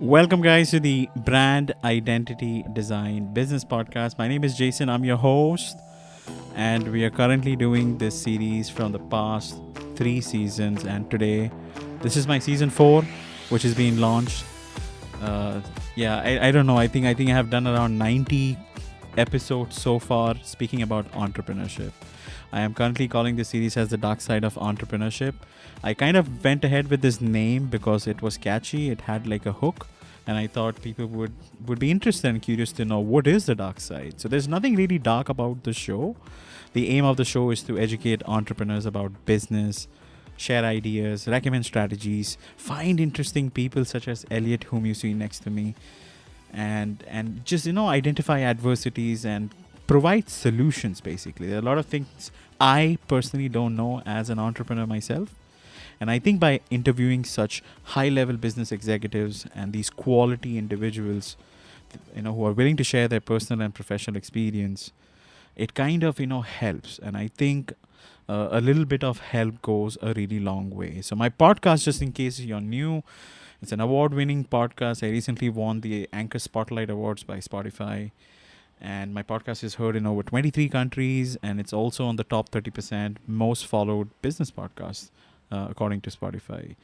Welcome, guys, to the Brand Identity Design Business Podcast. My name is Jason. I'm your host, and we are currently doing this series from the past 3 seasons. And today, this is my season 4, which is being launched. I don't know. I think I have done around 90 episodes so far speaking about entrepreneurship. I am currently calling this series as the dark side of entrepreneurship. I kind of went ahead with this name because it was catchy. It had like a hook, and I thought people would be interested and curious to know what is the dark side. So there's nothing really dark about the show. The aim of the show is to educate entrepreneurs about business, share ideas, recommend strategies, find interesting people such as Elliot, whom you see next to me, and just identify adversities and provide solutions. Basically, there are a lot of things I personally don't know as an entrepreneur myself, and I think by interviewing such high level business executives and these quality individuals, who are willing to share their personal and professional experience, it kind of helps. And I think a little bit of help goes a really long way. So my podcast, just in case you're new, it's an award-winning podcast. I recently won the Anchor Spotlight Awards by Spotify, and my podcast is heard in over 23 countries, and it's also on the top 30% most followed business podcasts, according to Spotify.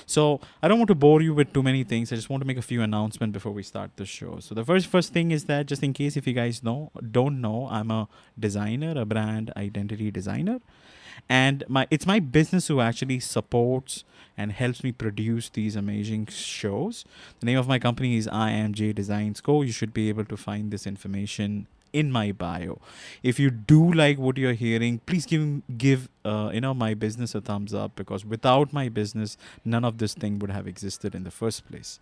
So I don't want to bore you with too many things. I just want to make a few announcements before we start the show. So the first thing is that, just in case if you guys don't know, I'm a designer, a brand identity designer, and it's my business who actually supports and helps me produce these amazing shows. The name of my company is IamJDesigns Co. You should be able to find this information in my bio. If you do like what you're hearing, please give my business a thumbs up, because without my business, none of this thing would have existed in the first place.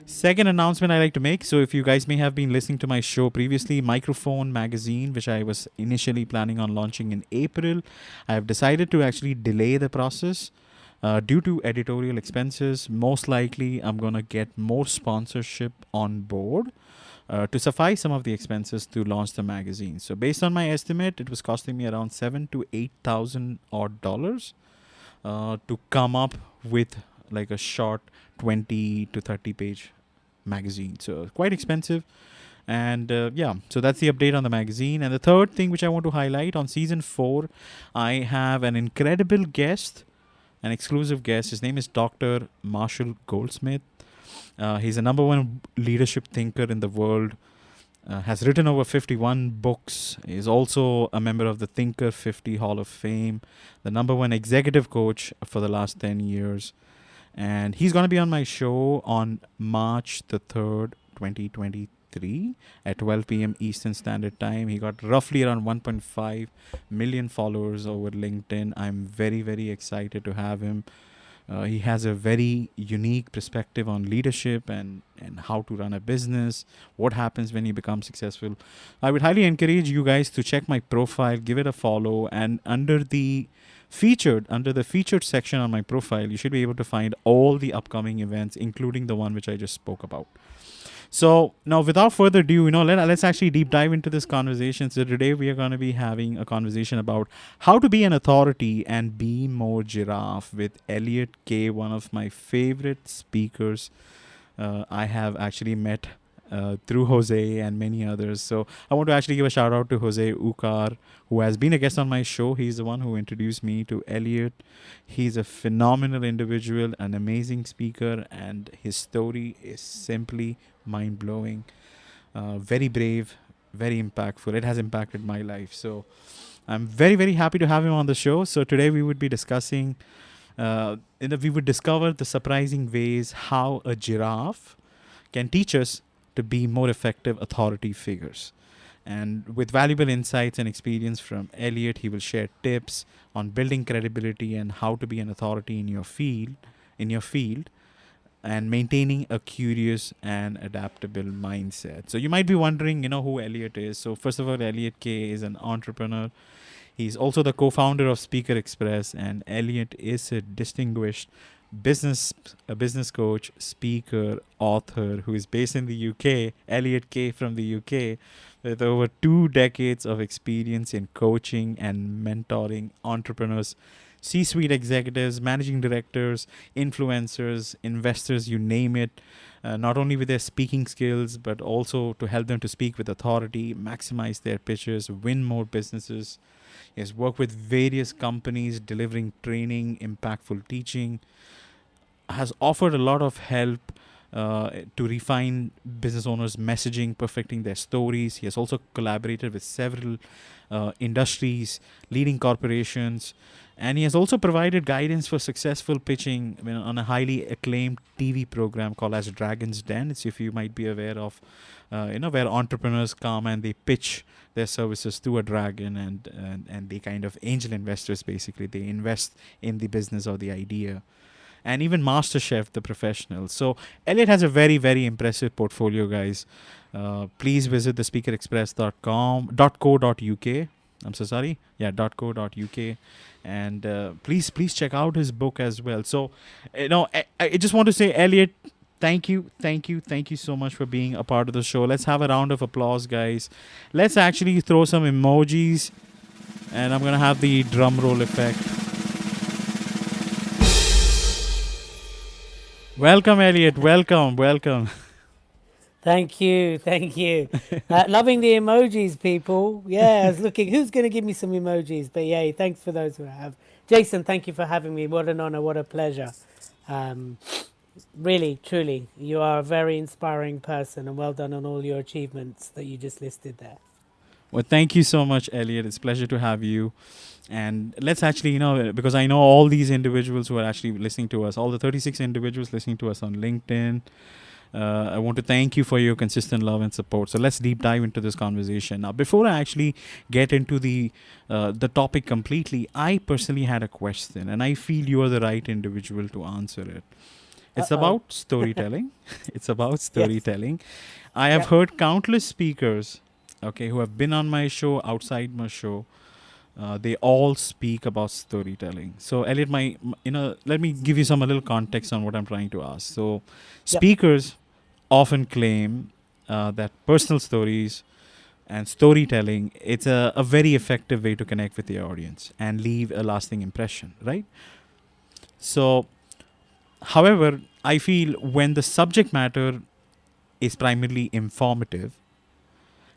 Second announcement I like to make. So if you guys may have been listening to my show previously, Microphone Magazine, which I was initially planning on launching in April, I have decided to actually delay the process due to editorial expenses. Most likely, I'm going to get more sponsorship on board to suffice some of the expenses to launch the magazine. So based on my estimate, it was costing me around $7,000 to $8,000 odd dollars to come up with like a short 20 to 30 page magazine. So quite expensive. And so that's the update on the magazine. And the third thing which I want to highlight, on season 4, I have an incredible guest, an exclusive guest. His name is Dr. Marshall Goldsmith. He's a number one leadership thinker in the world. Has written over 51 books. Is also a member of the Thinker 50 Hall of Fame, the number one executive coach for the last 10 years. And he's going to be on my show on March the 3rd, 2023 at 12 p.m. Eastern Standard Time. He got roughly around 1.5 million followers over LinkedIn. I'm very, very excited to have him. He has a very unique perspective on leadership and how to run a business, what happens when you become successful. I would highly encourage you guys to check my profile, give it a follow, and under the featured section on my profile, you should be able to find all the upcoming events, including the one which I just spoke about. So now, without further ado, let's actually deep dive into this conversation. So today we are going to be having a conversation about how to be an authority and be more giraffe with Elliot Kay, one of my favorite speakers. I have actually met through Jose and many others. So I want to actually give a shout out to Jose Ukar, who has been a guest on my show. He's the one who introduced me to Elliot. He's a phenomenal individual, an amazing speaker, and his story is simply mind-blowing. Very brave, very impactful. It has impacted my life. So I'm very, very happy to have him on the show. So today we would be discussing, we would discover the surprising ways how a giraffe can teach us to be more effective authority figures. And with valuable insights and experience from Elliot, he will share tips on building credibility and how to be an authority in your field, and maintaining a curious and adaptable mindset. So you might be wondering, who Elliot is. So first of all, Elliot Kay is an entrepreneur. He's also the co-founder of Speaker Express, and Elliot is a distinguished business coach, speaker, author who is based in the UK. Elliot Kay from the UK, with over 2 decades of experience in coaching and mentoring entrepreneurs C-suite executives, managing directors, influencers, investors, you name it, not only with their speaking skills, but also to help them to speak with authority, maximize their pitches, win more businesses. He has worked with various companies delivering training, impactful teaching, has offered a lot of help to refine business owners' messaging, perfecting their stories. He has also collaborated with several industries, leading corporations, and he has also provided guidance for successful pitching on a highly acclaimed TV program called as Dragon's Den. It's, if you might be aware of, where entrepreneurs come and they pitch their services to a dragon, and they kind of angel investors, basically. They invest in the business or the idea. And even MasterChef the Professionals. So Elliot has a very, very impressive portfolio, guys. Please visit thespeakerexpress.co.uk. I'm so sorry. Yeah, .co.uk. And please check out his book as well. So, I just want to say, Elliot, thank you so much for being a part of the show. Let's have a round of applause, guys. Let's actually throw some emojis, and I'm gonna have the drum roll effect. Welcome, Elliot. Welcome. Thank you. Loving the emojis, people. Yeah, I was looking, who's going to give me some emojis? But yeah, thanks for those who have. Jason, thank you for having me. What an honor, what a pleasure. Really, truly, you are a very inspiring person, and well done on all your achievements that you just listed there. Well, thank you so much, Elliot. It's a pleasure to have you. And let's actually, because I know all these individuals who are actually listening to us, all the 36 individuals listening to us on LinkedIn, I want to thank you for your consistent love and support. So let's deep dive into this conversation. Now, before I actually get into the topic completely, I personally had a question, and I feel you are the right individual to answer it. It's about storytelling. It's about storytelling. Yes. I have heard countless speakers, who have been on my show, outside my show. They all speak about storytelling. So, Elliot, let me give you a little context on what I'm trying to ask. So, speakers often claim that personal stories and storytelling, it's a very effective way to connect with the audience and leave a lasting impression, right? So, however, I feel when the subject matter is primarily informative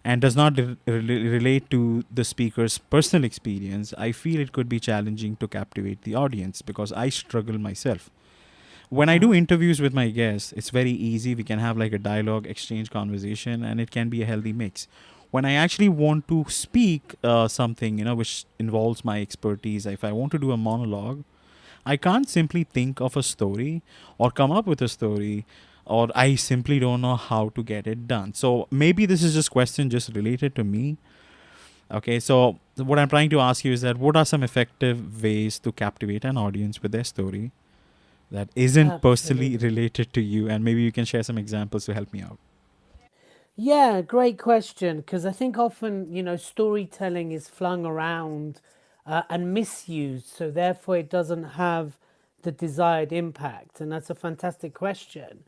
and does not relate to the speaker's personal experience, I feel it could be challenging to captivate the audience, because I struggle myself. When I do interviews with my guests, it's very easy. We can have like a dialogue, exchange, conversation, and it can be a healthy mix. When I actually want to speak something, which involves my expertise, if I want to do a monologue, I can't simply think of a story or come up with a story, or I simply don't know how to get it done. So maybe this is just question just related to me. Okay, so what I'm trying to ask you is that what are some effective ways to captivate an audience with their story that isn't personally related to you? And maybe you can share some examples to help me out. Yeah, great question. Because I think often, storytelling is flung around and misused. So therefore, it doesn't have the desired impact. And that's a fantastic question.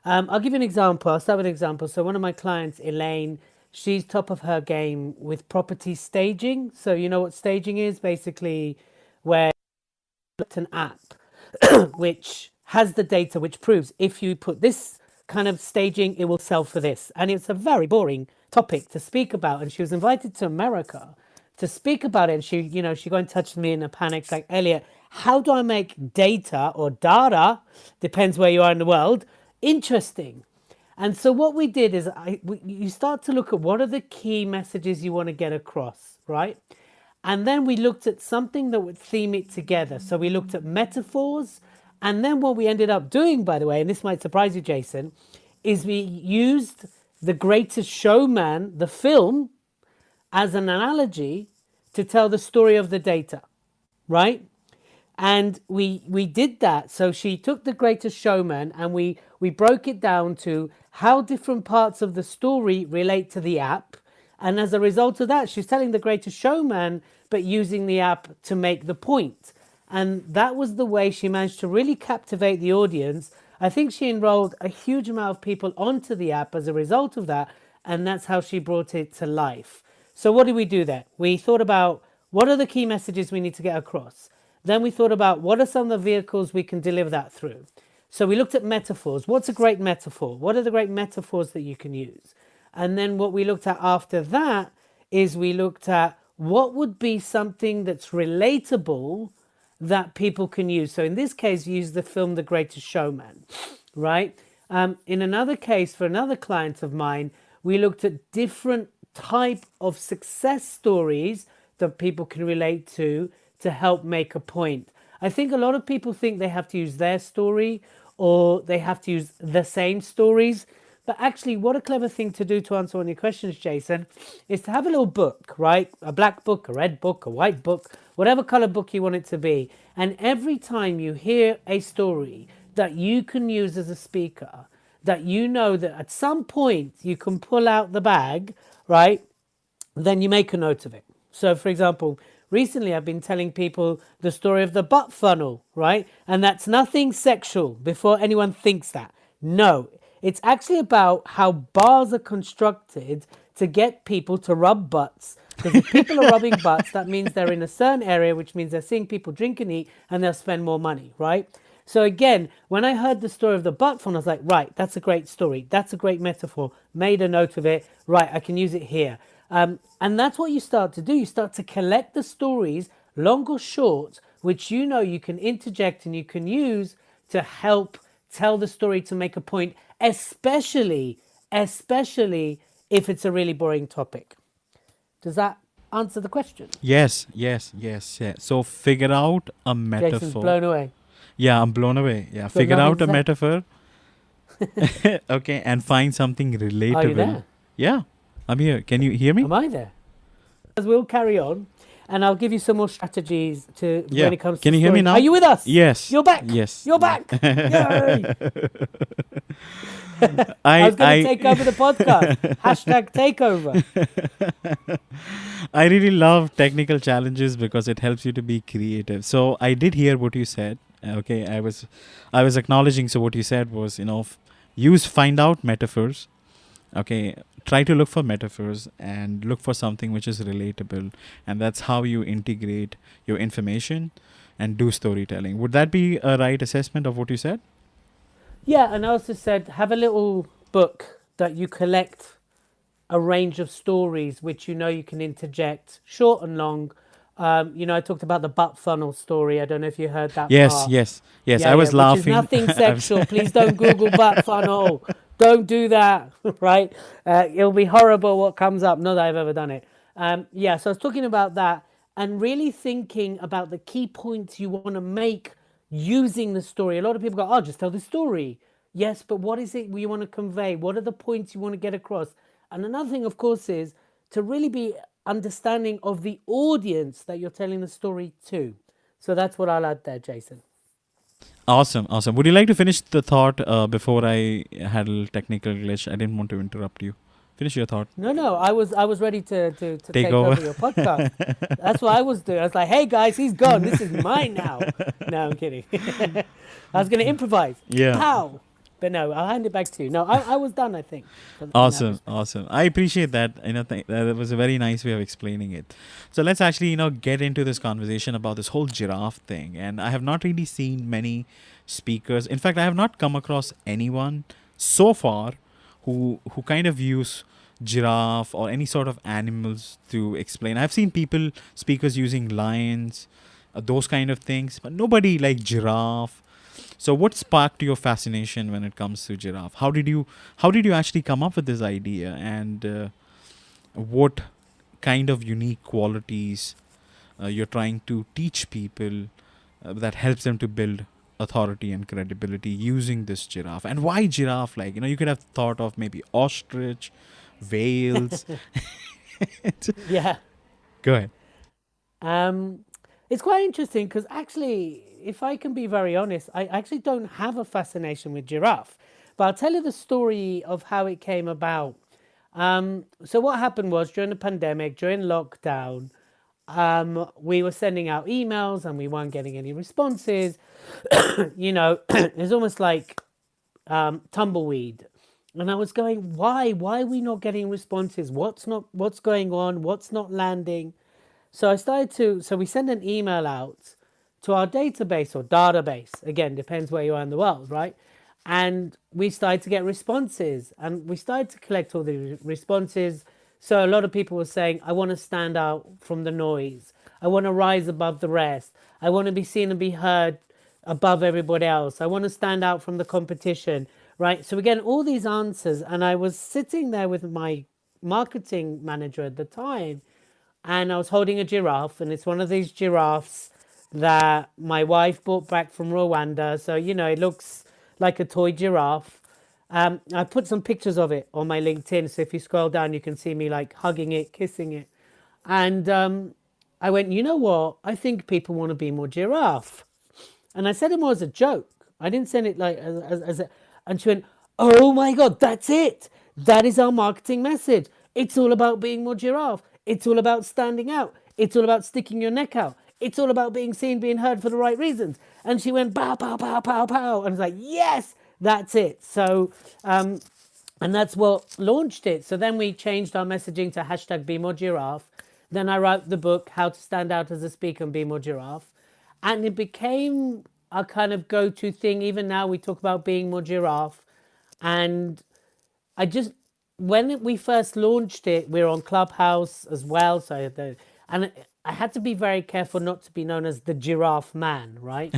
I'll give you an example. I'll start with an example. So one of my clients, Elaine, she's top of her game with property staging. So you know what staging is? Basically, where it's an app which has the data which proves if you put this kind of staging, it will sell for this. And it's a very boring topic to speak about. And she was invited to America to speak about it. And she got in touch with me in a panic, like, Elliot, how do I make data or data, depends where you are in the world, interesting? And so what we did is you start to look at what are the key messages you want to get across, right? And then we looked at something that would theme it together. So we looked at metaphors. And then what we ended up doing, by the way, and this might surprise you, Jason, is we used The Greatest Showman, the film, as an analogy to tell the story of the data, right? And we did that. So she took The Greatest Showman and we broke it down to how different parts of the story relate to the app. And as a result of that, she's telling The Greatest Showman, but using the app to make the point. And that was the way she managed to really captivate the audience. I think she enrolled a huge amount of people onto the app as a result of that. And that's how she brought it to life. So what did we do there? We thought about what are the key messages we need to get across. Then we thought about what are some of the vehicles we can deliver that through. So we looked at metaphors. What's a great metaphor? What are the great metaphors that you can use? And then what we looked at after that is we looked at what would be something that's relatable that people can use. So in this case, use the film The Greatest Showman, right? In another case, for another client of mine, we looked at different type of success stories that people can relate to help make a point. I think a lot of people think they have to use their story or they have to use the same stories. But actually, what a clever thing to do to answer one of your questions, Jason, is to have a little book, right? A black book, a red book, a white book, whatever color book you want it to be. And every time you hear a story that you can use as a speaker, that you know that at some point you can pull out the bag, right? Then you make a note of it. So, for example, recently I've been telling people the story of the butt funnel, right? And that's nothing sexual before anyone thinks that. No, it's actually about how bars are constructed to get people to rub butts. Because if people are rubbing butts, that means they're in a certain area, which means they're seeing people drink and eat, and they'll spend more money, right? So again, when I heard the story of the butt funnel, I was like, right, that's a great story. That's a great metaphor. Made a note of it. Right, I can use it here. And that's what you start to do. You start to collect the stories, long or short, which you know you can interject and you can use to help tell the story to make a point, especially if it's a really boring topic. Does that answer the question? Yes. So figure out a metaphor. Jason's blown away. Yeah, I'm blown away. Yeah, Got figure nothing out to a say. metaphor. Okay, and find something relatable. Are you there? Yeah, I'm here. Can you hear me? Am I there? As we'll carry on, and I'll give you some more strategies to when it comes to Can you hear me story. now? Are you with us? Yes. You're back. Yes. You're back. Yay. I was going to take over the podcast. Hashtag takeover. I really love technical challenges because it helps you to be creative. So I did hear what you said. Okay, I was acknowledging. So what you said was, find out metaphors. Okay, try to look for metaphors and look for something which is relatable, and that's how you integrate your information and do storytelling. Would that be a right assessment of what you said? Yeah, and I also said have a little book that you collect a range of stories which you can interject, short and long. I talked about the butt funnel story. I don't know if you heard that part. Yes. Yeah, I was laughing. Which is nothing sexual. Please don't Google butt funnel. Don't do that, right? It'll be horrible what comes up. Not that I've ever done it. So I was talking about that and really thinking about the key points you want to make using the story. A lot of people go, just tell the story. Yes, but what is it you want to convey? What are the points you want to get across? And another thing, of course, is to really be understanding of the audience that you're telling the story to. So that's what I'll add there, Jason. Awesome. Would you like to finish the thought before I had a little technical glitch? I didn't want to interrupt you. Finish your thought. No. I was ready to take over your podcast. That's what I was doing. I was like, hey guys, he's gone. This is mine now. No, I'm kidding. I was going to improvise. Yeah. How? But no, I'll hand it back to you. No, I was done, I think. Awesome. I appreciate that. That was a very nice way of explaining it. So let's actually, get into this conversation about this whole giraffe thing. And I have not really seen many speakers. In fact, I have not come across anyone so far who kind of use giraffe or any sort of animals to explain. I've seen speakers using lions, those kind of things, but nobody like giraffe. So what sparked your fascination when it comes to giraffe? How did you actually come up with this idea, and what kind of unique qualities you're trying to teach people that helps them to build authority and credibility using this giraffe? And why giraffe-like? You could have thought of maybe ostrich, whales. Yeah. Go ahead. It's quite interesting because actually, if I can be very honest, I actually don't have a fascination with giraffe. But I'll tell you the story of how it came about. So what happened was during the pandemic, during lockdown, we were sending out emails and we weren't getting any responses. It's almost like tumbleweed. And I was going, why are we not getting responses? What's going on? What's not landing? So we sent an email out to our database or database. Again, depends where you are in the world, right? And we started to get responses, and we started to collect all the responses. So a lot of people were saying, I want to stand out from the noise. I want to rise above the rest. I want to be seen and be heard above everybody else. I want to stand out from the competition, right? So we're getting all these answers. And I was sitting there with my marketing manager at the time, and I was holding a giraffe, and it's one of these giraffes that my wife brought back from Rwanda. So, you know, it looks like a toy giraffe. I put some pictures of it on my LinkedIn. So if you scroll down, you can see me like hugging it, kissing it. And I went, you know what? I think people want to be more giraffe. And I said it more as a joke. I didn't send it like as a. And she went, oh my God, that's it. That is our marketing message. It's all about being more giraffe. It's all about standing out. It's all about sticking your neck out. It's all about being seen, being heard for the right reasons. And she went, pow, pow, pow, pow, pow. And I was like, yes, that's it. So, and that's what launched it. So then we changed our messaging to hashtag Be More Giraffe. Then I wrote the book, How to Stand Out as a Speaker and Be More Giraffe. And it became a kind of go-to thing. Even now we talk about being more giraffe. And I just, when we first launched it, we were on Clubhouse as well. So and I had to be very careful not to be known as the giraffe man, right?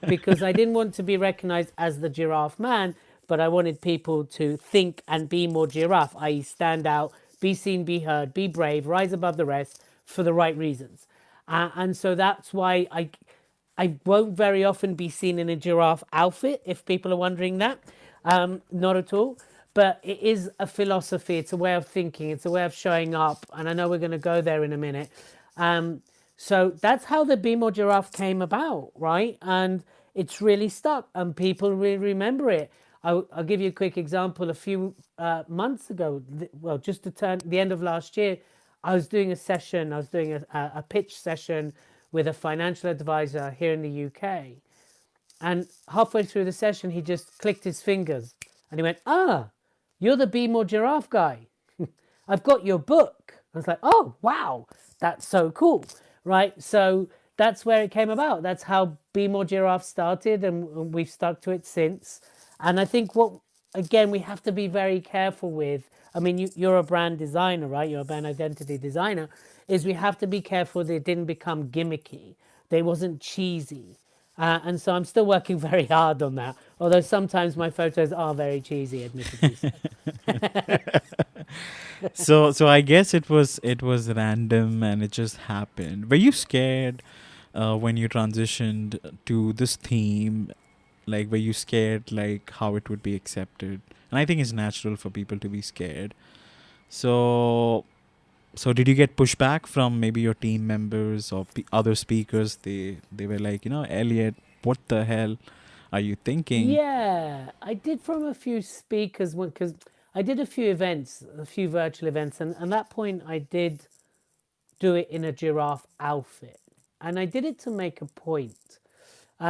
Because I didn't want to be recognized as the giraffe man, but I wanted people to think and be more giraffe, i.e. stand out, be seen, be heard, be brave, rise above the rest for the right reasons. And so that's why I won't very often be seen in a giraffe outfit, if people are wondering that. Not at all. But it is a philosophy. It's a way of thinking. It's a way of showing up. And I know we're going to go there in a minute. So that's how the Be More Giraffe came about, right? And it's really stuck, and people really remember it. I'll give you a quick example. A few months ago, well, just to turn the end of last year, I was doing a session. I was doing a pitch session with a financial advisor here in the UK. And halfway through the session, he just clicked his fingers and he went, ah, you're the Be More Giraffe guy. I've got your book. I was like, oh, wow, that's so cool, right? So that's where it came about. That's how Be More Giraffe started, and we've stuck to it since. And I think again, we have to be very careful with, I mean, you're a brand designer, right? You're a brand identity designer, is we have to be careful that it didn't become gimmicky. They wasn't cheesy. And so I'm still working very hard on that, although sometimes my photos are very cheesy, admittedly. So I guess it was random and it just happened. Were you scared when you transitioned to this theme? Like, were you scared like how it would be accepted? And I think it's natural for people to be scared. So did you get pushback from maybe your team members or other speakers? They were like, Elliot, what the hell are you thinking? Yeah, I did from a few speakers, because I did a few events, a few virtual events, and at that point I did do it in a giraffe outfit. And I did it to make a point.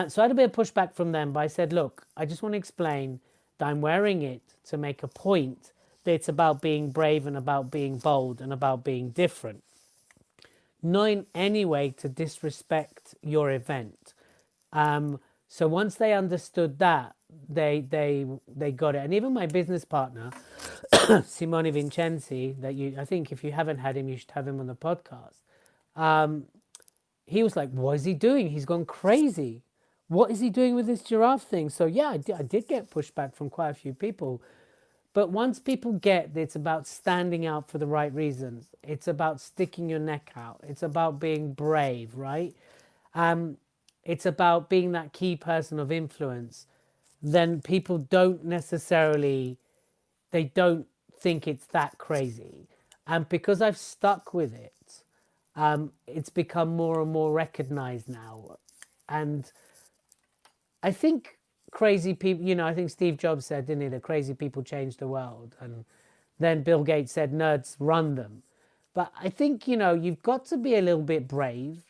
So I had a bit of pushback from them, but I said, look, I just want to explain that I'm wearing it to make a point, that it's about being brave and about being bold and about being different. Not in any way to disrespect your event. So once they understood that, they got it. And even my business partner, Simone Vincenzi, I think if you haven't had him, you should have him on the podcast. He was like, what is he doing? He's gone crazy. What is he doing with this giraffe thing? So yeah, I did get pushback from quite a few people. But once people get that it's about standing out for the right reasons, it's about sticking your neck out, it's about being brave, right? It's about being that key person of influence, then people don't think it's that crazy. And because I've stuck with it, it's become more and more recognized now. And I think crazy people, I think Steve Jobs said, didn't he, that crazy people change the world. And then Bill Gates said, nerds run them. But I think, you've got to be a little bit brave.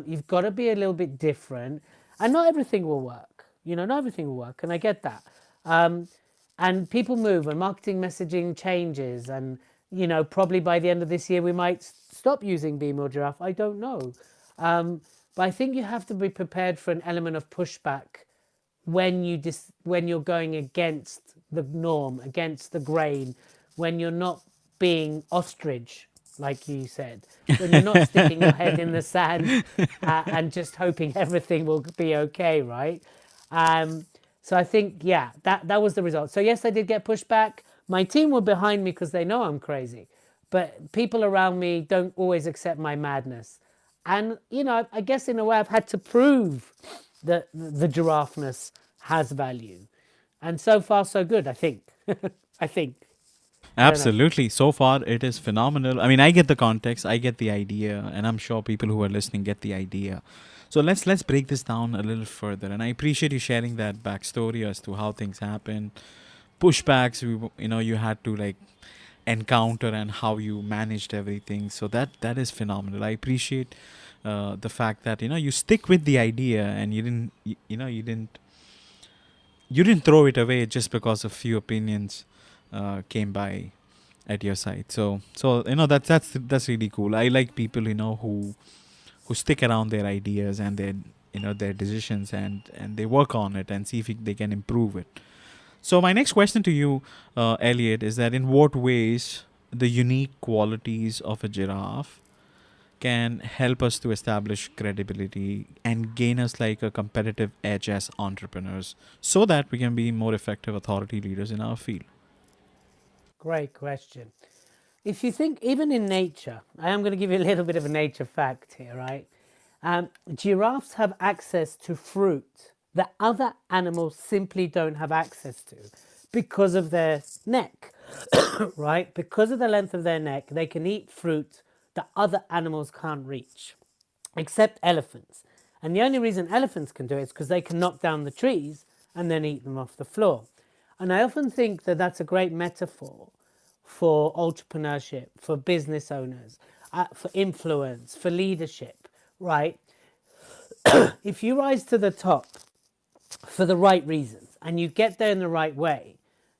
You've got to be a little bit different. And not everything will work. Not everything will work. And I get that. And people move and marketing messaging changes. And, probably by the end of this year, we might stop using Be More Giraffe. I don't know. But I think you have to be prepared for an element of pushback when when you're going against the norm, against the grain, when you're not being ostrich, like you said, when you're not sticking your head in the sand and just hoping everything will be okay, right? Um, so I think, yeah, that was the result. So yes, I did get pushback. My team were behind me because they know I'm crazy, but people around me don't always accept my madness. And I guess in a way I've had to prove that the giraffeness has value. And so far so good, I think. I think. I don't know. Absolutely. So far, it is phenomenal. I mean, I get the context, I get the idea, and I'm sure people who are listening get the idea. So let's break this down a little further. And I appreciate you sharing that backstory as to how things happen, pushbacks. You had to like encounter and how you managed everything. So that is phenomenal. I appreciate the fact that you stick with the idea and you didn't throw it away just because a few opinions came by at your side. So that's really cool. I like people who stick around their ideas and their decisions, and they work on it and see if they can improve it. So my next question to you, Elliot, is that in what ways the unique qualities of a giraffe can help us to establish credibility and gain us like a competitive edge as entrepreneurs so that we can be more effective authority leaders in our field. Great question. If you think, even in nature, I am going to give you a little bit of a nature fact here, right? Giraffes have access to fruit that other animals simply don't have access to because of their neck, right? Because of the length of their neck, they can eat fruit that other animals can't reach, except elephants. And the only reason elephants can do it is because they can knock down the trees and then eat them off the floor. And I often think that that's a great metaphor for entrepreneurship, for business owners, for influence, for leadership, right? If you rise to the top for the right reasons and you get there in the right way,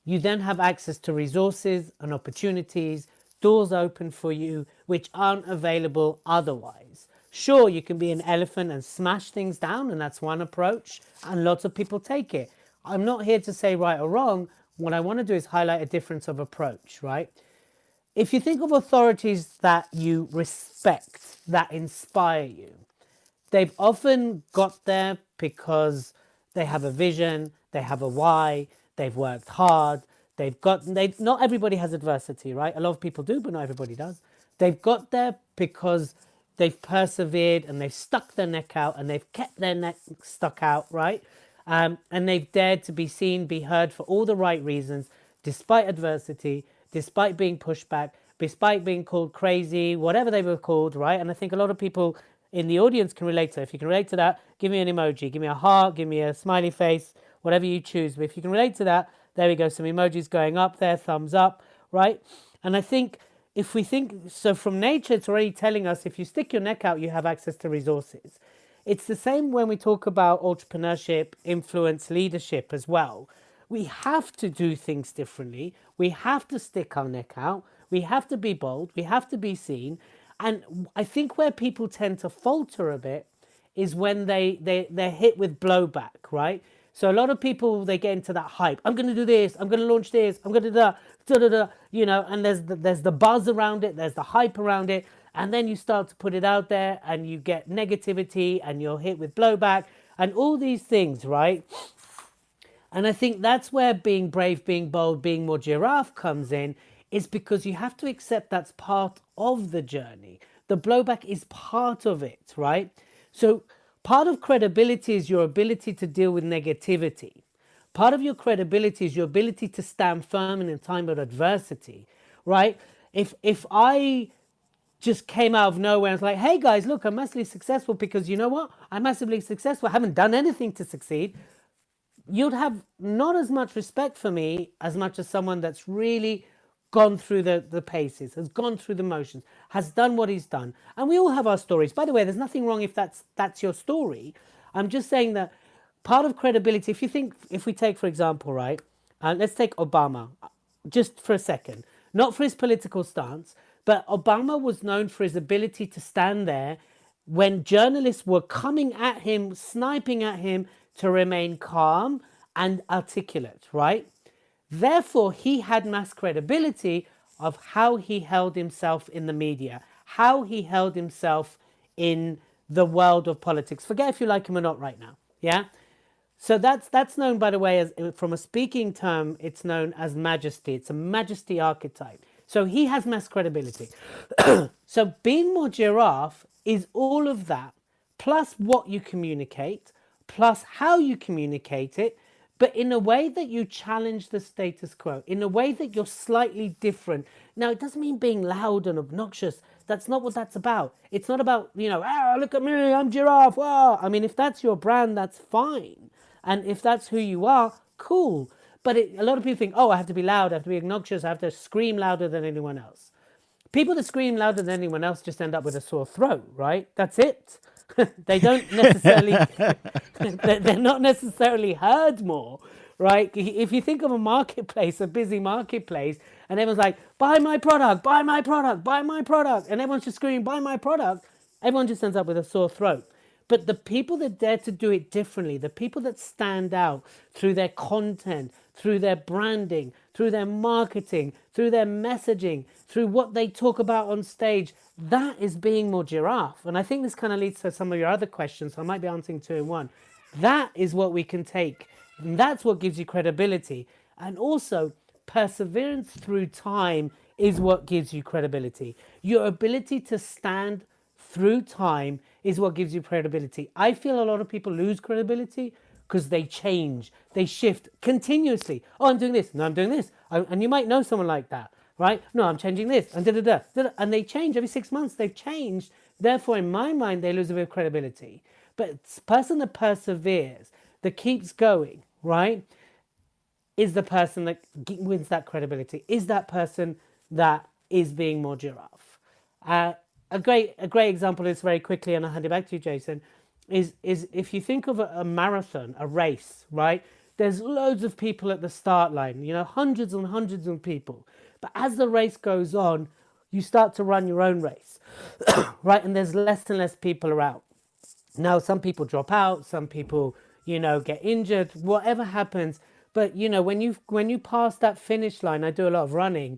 you then have access to resources and opportunities, doors open for you which aren't available otherwise. Sure, you can be an elephant and smash things down, and that's one approach, and lots of people take it. I'm not here to say right or wrong. What I want to do is highlight a difference of approach, right? If you think of authorities that you respect, that inspire you, they've often got there because they have a vision, they have a why, they've worked hard, not everybody has adversity, right? A lot of people do, but not everybody does. They've got there because they've persevered and they've stuck their neck out and they've kept their neck stuck out, right? And they've dared to be seen, be heard for all the right reasons, despite adversity, despite being pushed back, despite being called crazy, whatever they were called, right? And I think a lot of people in the audience can relate to it. If you can relate to that, give me an emoji, give me a heart, give me a smiley face, whatever you choose. But if you can relate to that, there we go. Some emojis going up there, thumbs up, right? And I think if we think, so from nature, it's already telling us if you stick your neck out, you have access to resources. It's the same when we talk about entrepreneurship, influence, leadership as well. We have to do things differently. We have to stick our neck out. We have to be bold. We have to be seen. And I think where people tend to falter a bit is when they're hit with blowback, right? So a lot of people, they get into that hype. I'm going to do this. I'm going to launch this. I'm going to do that. Da, da, da, and there's the buzz around it. There's the hype around it. And then you start to put it out there and you get negativity and you're hit with blowback and all these things, right? And I think that's where being brave, being bold, being more giraffe comes in, is because you have to accept that's part of the journey. The blowback is part of it, right? So part of credibility is your ability to deal with negativity. Part of your credibility is your ability to stand firm in a time of adversity, right? If I just came out of nowhere and was like, hey guys, look, I'm massively successful because you know what? I'm massively successful. I haven't done anything to succeed. You'd have not as much respect for me as much as someone that's really gone through the paces, has gone through the motions, has done what he's done. And we all have our stories. By the way, there's nothing wrong if that's your story. I'm just saying that part of credibility, if we take, for example, right, let's take Obama, just for a second, not for his political stance, but Obama was known for his ability to stand there when journalists were coming at him, sniping at him, to remain calm and articulate, right? Therefore, he had mass credibility of how he held himself in the media, how he held himself in the world of politics. Forget if you like him or not right now. Yeah. So that's known, by the way, as from a speaking term, it's known as majesty. It's a majesty archetype. So he has mass credibility. So being more giraffe is all of that, plus what you communicate, plus how you communicate it, but in a way that you challenge the status quo, in a way that you're slightly different. Now, it doesn't mean being loud and obnoxious. That's not what that's about. It's not about, look at me, I'm giraffe. Wow. I mean, if that's your brand, that's fine. And if that's who you are, cool. But a lot of people think, oh, I have to be loud, I have to be obnoxious, I have to scream louder than anyone else. People that scream louder than anyone else just end up with a sore throat, right? That's it. They don't necessarily, they're not necessarily heard more, right? If you think of a marketplace, a busy marketplace, and everyone's like, buy my product, buy my product, buy my product, and everyone's just screaming, buy my product, everyone just ends up with a sore throat. But the people that dare to do it differently, the people that stand out through their content, through their branding, through their marketing, through their messaging, through what they talk about on stage, that is being more giraffe. And I think this kind of leads to some of your other questions, so I might be answering two in one. That is what we can take. And that's what gives you credibility. And also, perseverance through time is what gives you credibility. Your ability to stand through time is what gives you credibility. I feel a lot of people lose credibility because they change, they shift continuously. Oh, I'm doing this. No, I'm doing this. And you might know someone like that, right? No, I'm changing this. And and they change every 6 months. They've changed. Therefore, in my mind, they lose a bit of credibility. But the person that perseveres, that keeps going, right, is the person that wins that credibility. Is that person that is being more giraffe. A great example is, very quickly, and I'll hand it back to you, Jason, is if you think of a marathon, a race, right? There's loads of people at the start line, hundreds and hundreds of people. But as the race goes on, you start to run your own race, right? And there's less and less people around. Now, some people drop out, some people, get injured, whatever happens. But, when you pass that finish line, I do a lot of running,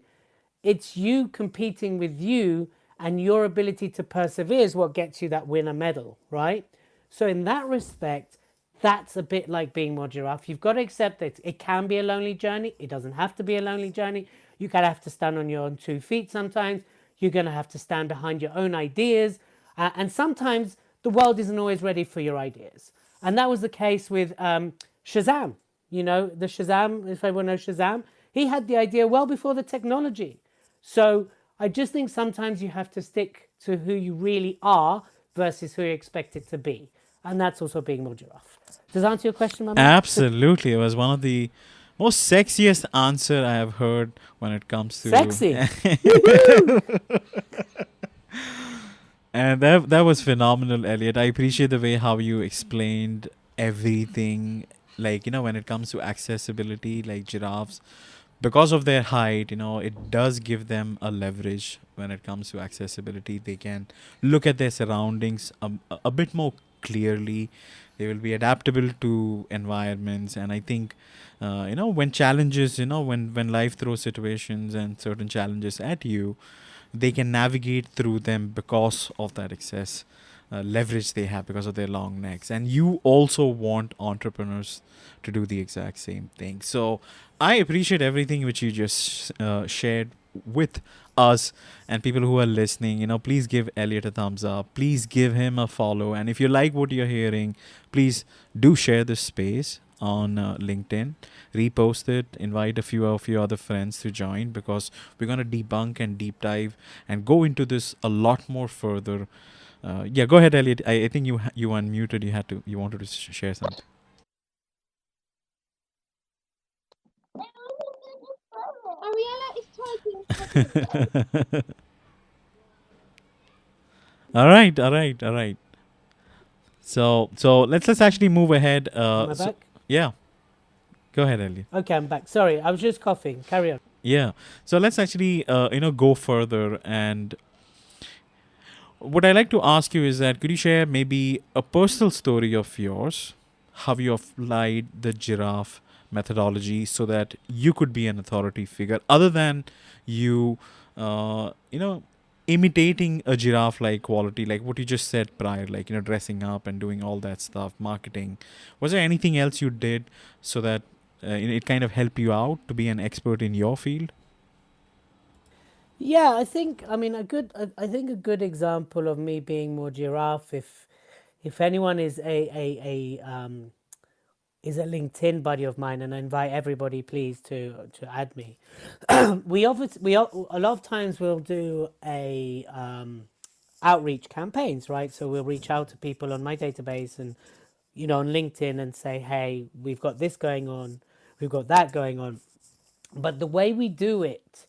it's you competing with you, and your ability to persevere is what gets you that winner medal, right? So in that respect, that's a bit like being more giraffe. You've got to accept that it can be a lonely journey. It doesn't have to be a lonely journey. You're going to have to stand on your own 2 feet sometimes. You're going to have to stand behind your own ideas. And sometimes the world isn't always ready for your ideas. And that was the case with Shazam. The Shazam, if everyone knows Shazam, he had the idea well before the technology. So I just think sometimes you have to stick to who you really are versus who you expect it to be. And that's also being more giraffe. Does that answer your question, my man? Absolutely. It was one of the most sexiest answer I have heard when it comes to... Sexy! And that was phenomenal, Elliot. I appreciate the way how you explained everything. Like, when it comes to accessibility, like giraffes, because of their height, it does give them a leverage when it comes to accessibility. They can look at their surroundings a bit more clearly. They will be adaptable to environments. And I think, when challenges, when life throws situations and certain challenges at you, they can navigate through them because of that excess leverage they have because of their long necks. And you also want entrepreneurs to do the exact same thing. So I appreciate everything which you just shared with us and people who are listening. Please give Elliot a thumbs up. Please give him a follow. And if you like what you're hearing, please do share this space on LinkedIn, repost it, invite a few of your other friends to join, because we're going to debunk and deep dive and go into this a lot more further. Go ahead, Elliot. I think you unmuted. You wanted to share something. All right. So let's actually move ahead. Am I back? Yeah. Go ahead, Elliot. Okay, I'm back. Sorry, I was just coughing. Carry on. Yeah. So let's actually go further. And What I like to ask you is that could you share maybe a personal story of yours, how you applied the giraffe methodology so that you could be an authority figure, other than you, you know, imitating a giraffe-like quality, like what you just said prior, like dressing up and doing all that stuff, marketing. Was there anything else you did so that it kind of helped you out to be an expert in your field? Yeah, I think, I mean, I think a good example of me being more giraffe, if anyone is a LinkedIn buddy of mine, and I invite everybody please to add me. We obviously a lot of times we'll do a outreach campaigns, right? So we'll reach out to people on my database and on LinkedIn and say, hey, we've got this going on, we've got that going on. But the way we do it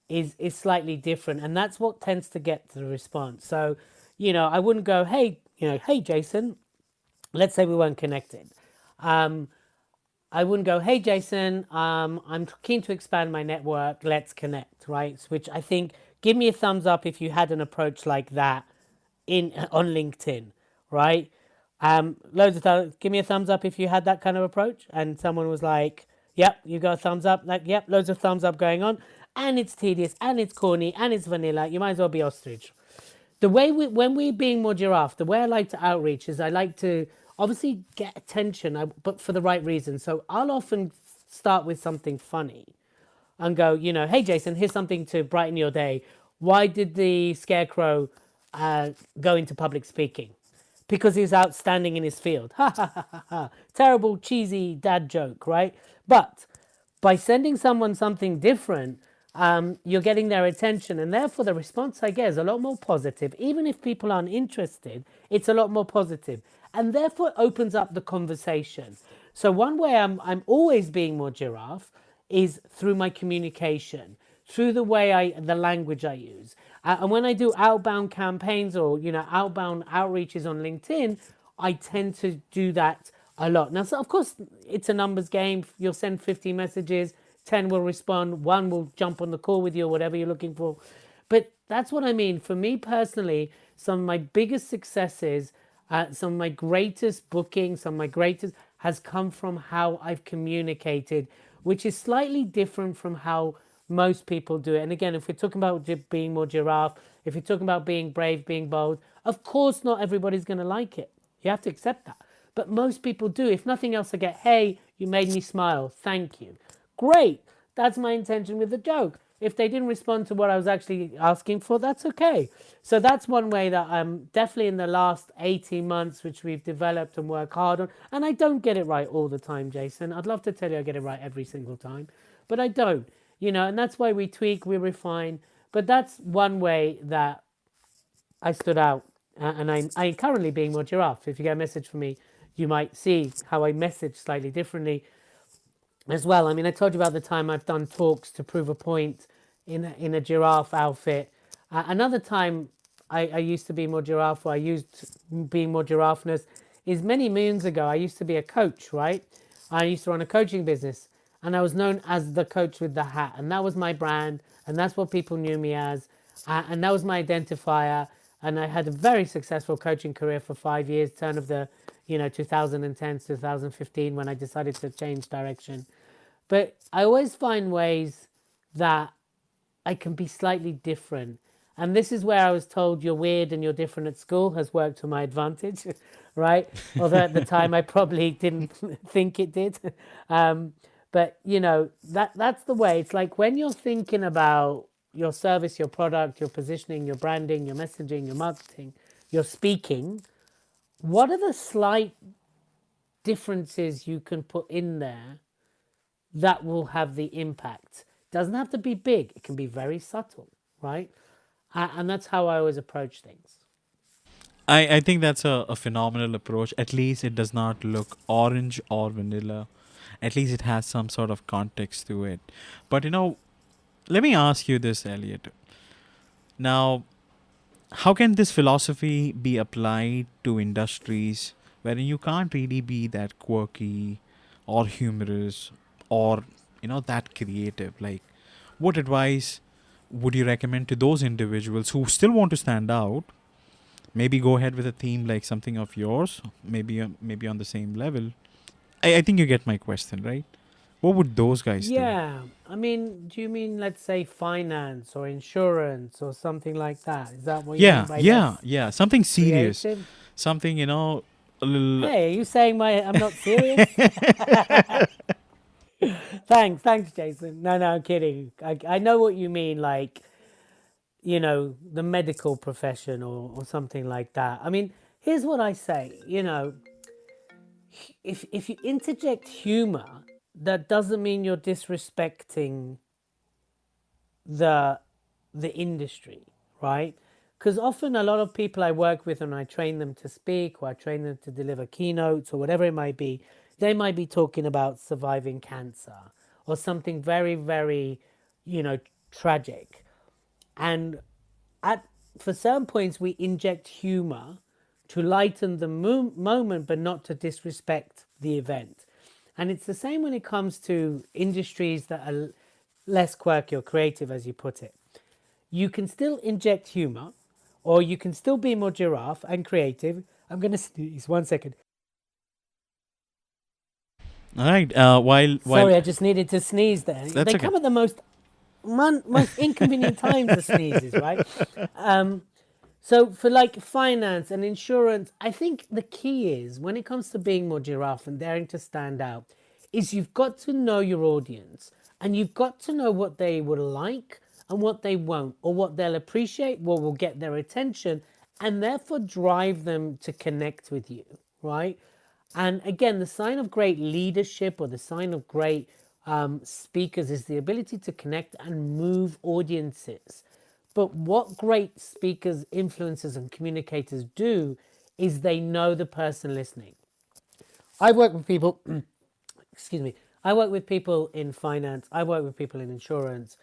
is slightly different, and that's what tends to get the response. So, I wouldn't go, hey, hey Jason, let's say we weren't connected. Um, I wouldn't go, hey Jason, I'm keen to expand my network. Let's connect, right? Which I think, give me a thumbs up if you had an approach like that in on LinkedIn, right? Loads of thumbs. Give me a thumbs up if you had that kind of approach, and someone was like, "Yep, you got a thumbs up." Like, "Yep, loads of thumbs up going on," and it's tedious, and it's corny, and it's vanilla. You might as well be ostrich. The way when we're being more giraffe, the way I like to outreach is I like to obviously get attention, but for the right reason. So I'll often start with something funny and go, hey Jason, here's something to brighten your day. Why did the scarecrow go into public speaking? Because he's outstanding in his field. Ha ha ha ha ha. Terrible, cheesy dad joke, right? But by sending someone something different, you're getting their attention, and therefore the response I get is a lot more positive. Even if people aren't interested, it's a lot more positive, and therefore it opens up the conversation. So one way I'm always being more giraffe is through my communication, through the language I use. And when I do outbound campaigns or outbound outreaches on LinkedIn, I tend to do that a lot. Now, so of course, it's a numbers game. You'll send 50 messages, 10 will respond, one will jump on the call with you or whatever you're looking for. But that's what I mean. For me personally, some of my biggest successes, some of my greatest bookings, some of my greatest has come from how I've communicated, which is slightly different from how most people do it. And again, if we're talking about being more giraffe, if you're talking about being brave, being bold, of course not everybody's going to like it. You have to accept that. But most people do. If nothing else, I get, hey, you made me smile. Thank you. Great. That's my intention with the joke. If they didn't respond to what I was actually asking for, that's okay. So that's one way that I'm definitely in the last 18 months, which we've developed and worked hard on. And I don't get it right all the time, Jason. I'd love to tell you I get it right every single time, but I don't. And that's why we tweak, we refine. But that's one way that I stood out. And I'm currently being more giraffe. If you get a message from me, you might see how I message slightly differently as well. I mean, I told you about the time I've done talks to prove a point in a giraffe outfit. Another time I used to be more giraffe, or I used being more giraffeness, is many moons ago. I used to be a coach, right? I used to run a coaching business, and I was known as the coach with the hat, and that was my brand, and that's what people knew me as, and that was my identifier. And I had a very successful coaching career for 5 years, turn of the 2010 to 2015, when I decided to change direction. But I always find ways that I can be slightly different. And this is where I was told you're weird and you're different at school has worked to my advantage, right? Although at the time I probably didn't think it did. But that's the way. It's like when you're thinking about your service, your product, your positioning, your branding, your messaging, your marketing, your speaking, what are the slight differences you can put in there that will have the impact? Doesn't have to be big. It can be very subtle, right? And that's how I always approach things. I think that's a phenomenal approach. At least it does not look orange or vanilla. At least it has some sort of context to it. But let me ask you this, Elliot. Now, how can this philosophy be applied to industries wherein you can't really be that quirky or humorous or that creative? Like, what advice would you recommend to those individuals who still want to stand out Maybe go ahead with a theme like something of yours, maybe on the same level. I think you get my question, right? What would those guys do? Yeah, I mean, do you mean, let's say, finance or insurance or something like that? Is that what you mean Yeah, by yeah, less yeah. Something serious. creative? Something, a little. Hey, are you saying I'm not serious? Thanks, Jason. No, I'm kidding. I know what you mean, like, the medical profession or something like that. I mean, here's what I say, if you interject humor, that doesn't mean you're disrespecting the the industry, right? Because often a lot of people I work with and I train them to speak or I train them to deliver keynotes or whatever it might be, they might be talking about surviving cancer or something very, very, tragic. And at for certain points, we inject humor to lighten the moment, but not to disrespect the event. And it's the same when it comes to industries that are less quirky or creative, as you put it. You can still inject humor, or you can still be more giraffe and creative. I'm going to sneeze 1 second. All right. While Sorry, I just needed to sneeze there. that's They okay. come at the most inconvenient times, the sneezes, right? So for like finance and insurance, I think the key is when it comes to being more giraffe and daring to stand out, is you've got to know your audience and you've got to know what they will like and what they won't, or what they'll appreciate, what will get their attention, and therefore drive them to connect with you, right? And again, the sign of great leadership or the sign of great speakers is the ability to connect and move audiences. But what great speakers, influencers, and communicators do is they know the person listening. I work with people, excuse me, I work with people in finance, I work with people in insurance.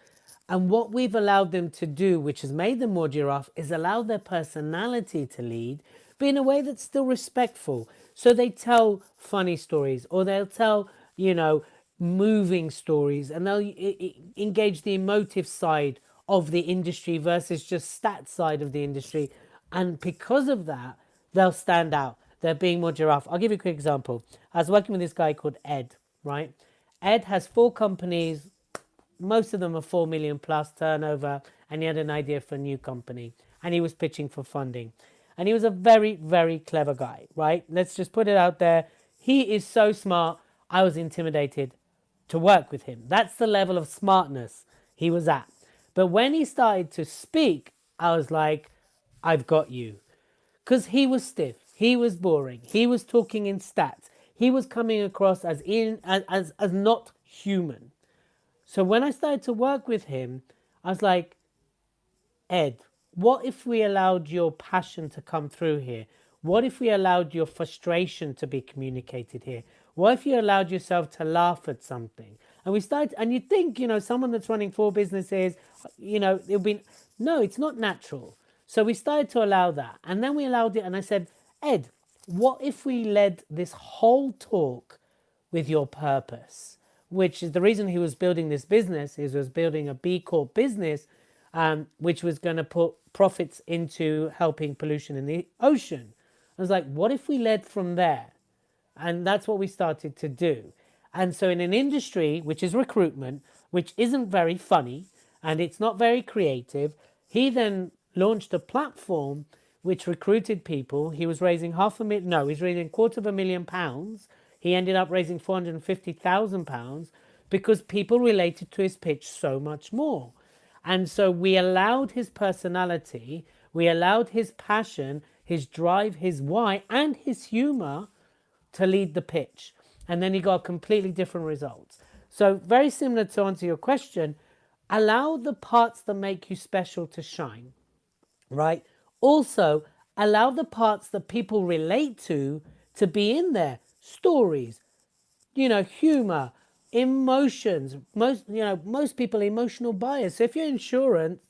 And what we've allowed them to do, which has made them more giraffe, is allow their personality to lead, but in a way that's still respectful. So they tell funny stories or they'll tell, moving stories, and they'll engage the emotive side of the industry versus just stat side of the industry. And because of that, they'll stand out. They're being more giraffe. I'll give you a quick example. I was working with this guy called Ed, right? Ed has 4 companies, most of them are 4 million plus turnover, and he had an idea for a new company and he was pitching for funding. And he was a very, very clever guy, right? Let's just put it out there. He is so smart. I was intimidated to work with him. That's the level of smartness he was at. But when he started to speak, I was like, I've got you. Because he was stiff, he was boring, he was talking in stats, he was coming across as not human. So when I started to work with him, I was like, Ed, what if we allowed your passion to come through here? What if we allowed your frustration to be communicated here? What if you allowed yourself to laugh at something? And we started, and you'd think, someone that's running 4 businesses, it'll be, no, it's not natural. So we started to allow that. And then we allowed it, and I said, Ed, what if we led this whole talk with your purpose? Which is the reason he was building this business. He was building a B Corp business, which was going to put profits into helping pollution in the ocean. I was like, what if we led from there? And that's what we started to do. And so in an industry, which is recruitment, which isn't very funny and it's not very creative, he then launched a platform which recruited people. He was raising he's raising £250,000. He ended up raising £450,000 because people related to his pitch so much more. And so we allowed his personality, we allowed his passion, his drive, his why, and his humor to lead the pitch. And then he got completely different results. So very similar to answer your question, allow the parts that make you special to shine, right? Also, allow the parts that people relate to be in there. Stories, humor, emotions. Most people emotional bias. So if you're insurance,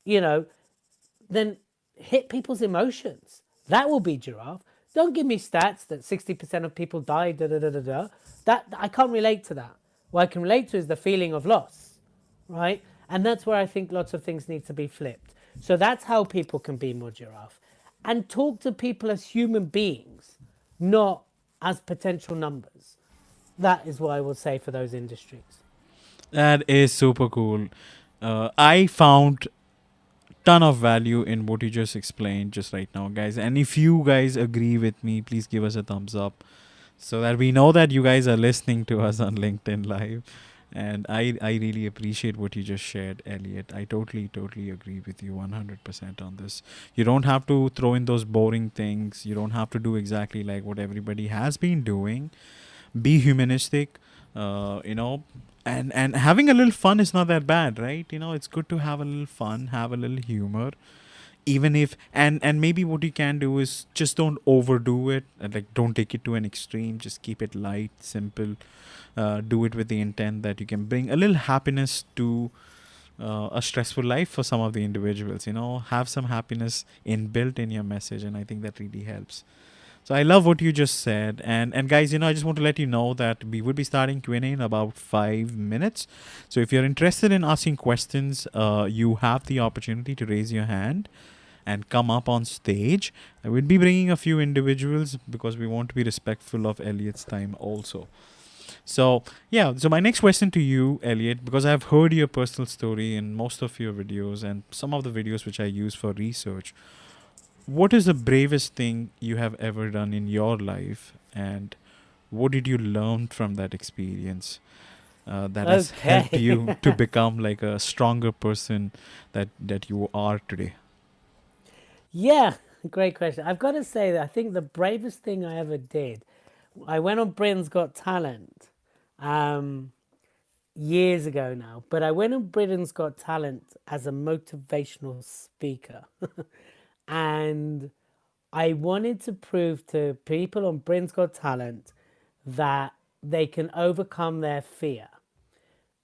then hit people's emotions. That will be giraffe. Don't give me stats that 60% of people die, da da da da da. That I can't relate to that. What I can relate to is the feeling of loss, right? And that's where I think lots of things need to be flipped. So that's how people can be more giraffe. and talk to people as human beings, not as potential numbers. That is what I will say for those industries. That is super cool. I found ton of value in what you just explained just right now, guys. And if you guys agree with me, please give us a thumbs up so that we know that you guys are listening to us on LinkedIn Live. And I really appreciate what you just shared, Elliot. I totally agree with you 100% on this. You don't have to throw in those boring things. You don't have to do exactly like what everybody has been doing. Be humanistic, and having a little fun is not that bad, right? It's good to have a little fun, have a little humor, even if and maybe what you can do is just don't overdo it, and like don't take it to an extreme. Just keep it light, simple. Do it with the intent that you can bring a little happiness to a stressful life for some of the individuals. Have some happiness inbuilt in your message, and I think that really helps. So I love what you just said, and guys, I just want to let you know that we will be starting Q&A in about 5 minutes. So if you're interested in asking questions, you have the opportunity to raise your hand and come up on stage. I will be bringing a few individuals because we want to be respectful of Elliot's time also. So yeah, so my next question to you, Elliot, because I've heard your personal story in most of your videos and some of the videos which I use for research. What is the bravest thing you have ever done in your life, and what did you learn from that experience that has helped you to become like a stronger person that you are today? Yeah, great question. I've got to say that I think the bravest thing I ever did, I went on Britain's Got Talent years ago now, but I went on Britain's Got Talent as a motivational speaker. And I wanted to prove to people on Britain's Got Talent that they can overcome their fear.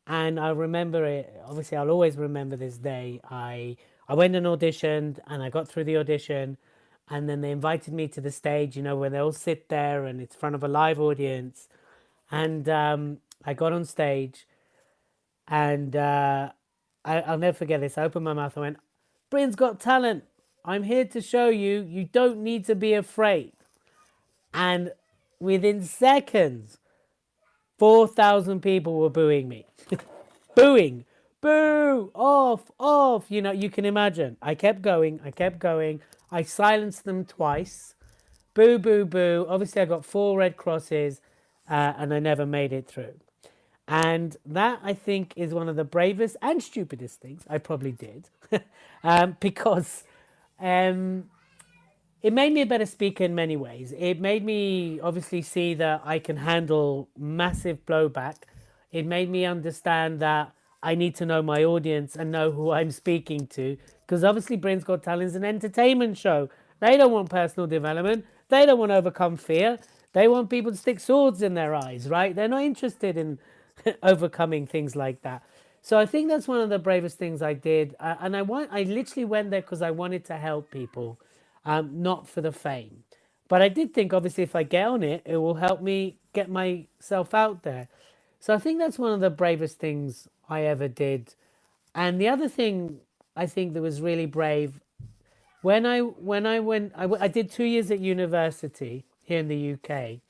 And I remember it, obviously, I'll always remember this day. I went and auditioned, and I got through the audition, and then they invited me to the stage, where they all sit there and it's in front of a live audience. And I got on stage, and I'll never forget this. I opened my mouth and went, Britain's Got Talent. I'm here to show you, you don't need to be afraid. And within seconds, 4,000 people were booing me. Booing. Boo! Off! Off! You can imagine. I kept going. I silenced them twice. Boo, boo, boo. Obviously, I got 4 red crosses and I never made it through. And that, I think, is one of the bravest and stupidest things I probably did. Because it made me a better speaker in many ways. It made me obviously see that I can handle massive blowback. It made me understand that I need to know my audience and know who I'm speaking to. Because obviously Britain's Got Talent is an entertainment show. They don't want personal development. They don't want to overcome fear. They want people to stick swords in their eyes, right? They're not interested in overcoming things like that. So I think that's one of the bravest things I did. And I literally went there because I wanted to help people, not for the fame. But I did think, obviously, if I get on it, it will help me get myself out there. So I think that's one of the bravest things I ever did. And the other thing I think that was really brave, I did 2 years at university here in the UK,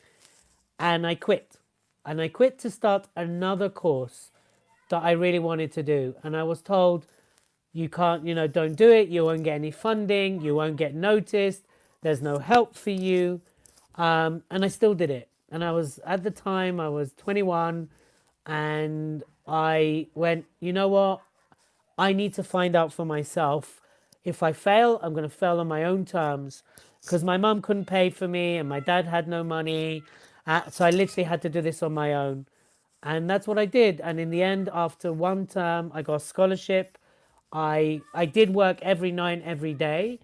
and I quit. And I quit to start another course that I really wanted to do. And I was told, you can't, don't do it. You won't get any funding. You won't get noticed. There's no help for you. And I still did it. And at the time, I was 21. And I went, you know what? I need to find out for myself. If I fail, I'm going to fail on my own terms. Because my mum couldn't pay for me and my dad had no money. So I literally had to do this on my own. And that's what I did. And in the end, after one term, I got a scholarship. I did work every night, every day,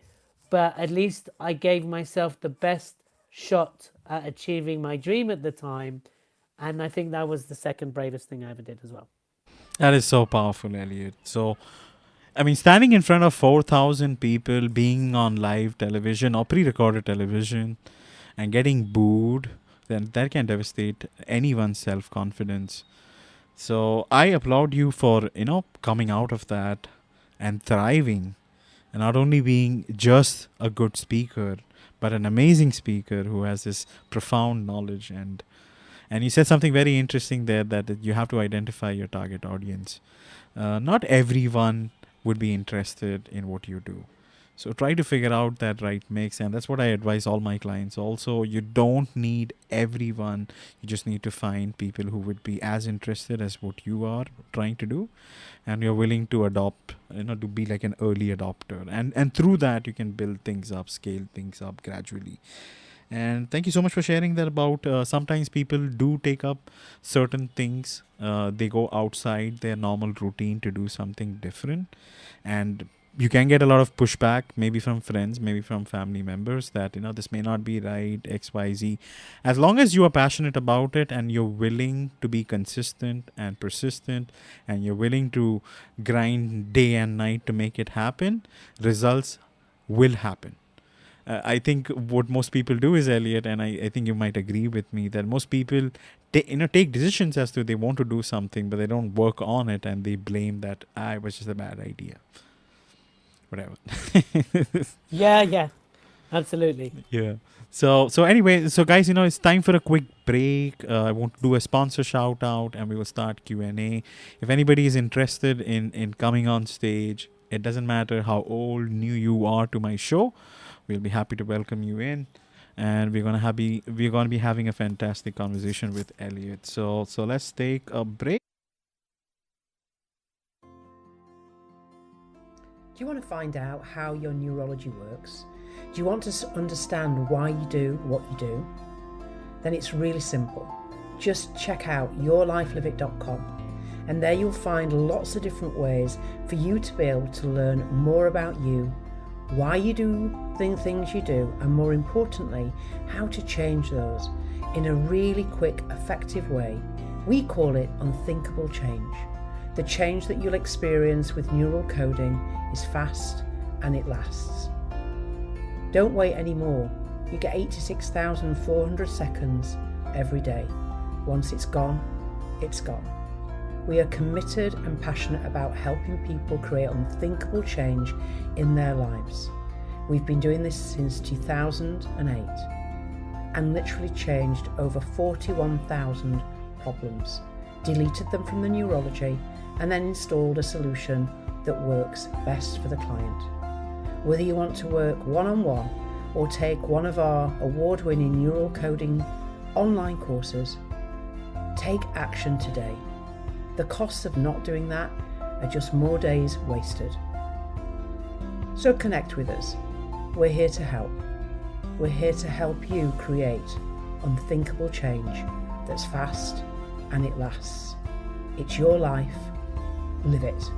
but at least I gave myself the best shot at achieving my dream at the time. And I think that was the second bravest thing I ever did as well. That is so powerful, Elliot. So, I mean, standing in front of 4,000 people, being on live television or pre-recorded television and getting booed, then that can devastate anyone's self-confidence. So I applaud you for, coming out of that and thriving and not only being just a good speaker, but an amazing speaker who has this profound knowledge. And you said something very interesting there, that you have to identify your target audience. Not everyone would be interested in what you do. So try to figure out that right mix. And that's what I advise all my clients. Also, you don't need everyone. You just need to find people who would be as interested as what you are trying to do. And you're willing to adopt, to be like an early adopter. And through that, you can build things up, scale things up gradually. And thank you so much for sharing that about sometimes people do take up certain things. They go outside their normal routine to do something different. And you can get a lot of pushback, maybe from friends, maybe from family members, that, this may not be right, XYZ. As long as you are passionate about it and you're willing to be consistent and persistent and you're willing to grind day and night to make it happen, results will happen. I think what most people do is, Elliot, and I think you might agree with me, that most people take decisions as to they want to do something, but they don't work on it, and they blame that it was just a bad idea. Whatever. Yeah, absolutely. Yeah. So anyway, so guys, it's time for a quick break. I want to do a sponsor shout out, and we will start Q&A. If anybody is interested in coming on stage, it doesn't matter how old, new you are to my show. We'll be happy to welcome you in, and we're gonna be having a fantastic conversation with Elliot. So let's take a break. Do you want to find out how your neurology works? Do you want to understand why you do what you do? Then it's really simple. Just check out yourlifeliveit.com, and there you'll find lots of different ways for you to be able to learn more about you, why you do the things you do, and more importantly, how to change those in a really quick, effective way. We call it unthinkable change. The change that you'll experience with neural coding is fast and it lasts. Don't wait anymore. You get 86,400 seconds every day. Once it's gone, it's gone. We are committed and passionate about helping people create unthinkable change in their lives. We've been doing this since 2008 and literally changed over 41,000 problems, deleted them from the neurology, and then installed a solution that works best for the client. Whether you want to work one-on-one or take one of our award-winning neural coding online courses, take action today. The costs of not doing that are just more days wasted. So connect with us. We're here to help. We're here to help you create unthinkable change that's fast and it lasts. It's your life. Live it.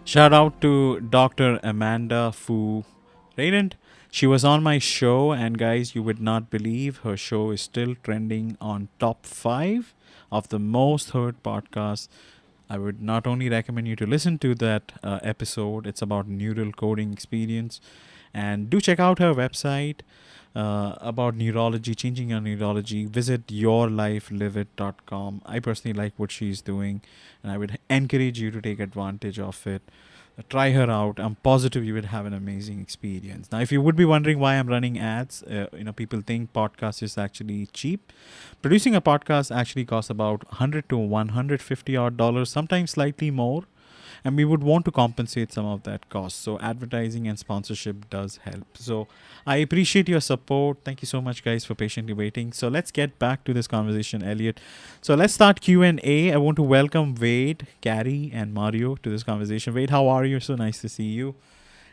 Shout out to Dr. Amanda Fu Radent. She was on my show, and guys, you would not believe her show is still trending on top 5 of the most heard podcasts. I would not only recommend you to listen to that episode, it's about neural coding experience. And do check out her website about neurology, changing your neurology. Visit yourlifeliveit.com. I personally like what she's doing, and I would encourage you to take advantage of it. Try her out. I'm positive you would have an amazing experience. Now, if you would be wondering why I'm running ads, people think podcast is actually cheap. Producing a podcast actually costs about $100 to $150 odd dollars, sometimes slightly more. And we would want to compensate some of that cost. So advertising and sponsorship does help. So I appreciate your support. Thank you so much, guys, for patiently waiting. So let's get back to this conversation, Elliot. So let's start Q&A. I want to welcome Wade, Carrie, and Mario to this conversation. Wade, how are you? So nice to see you.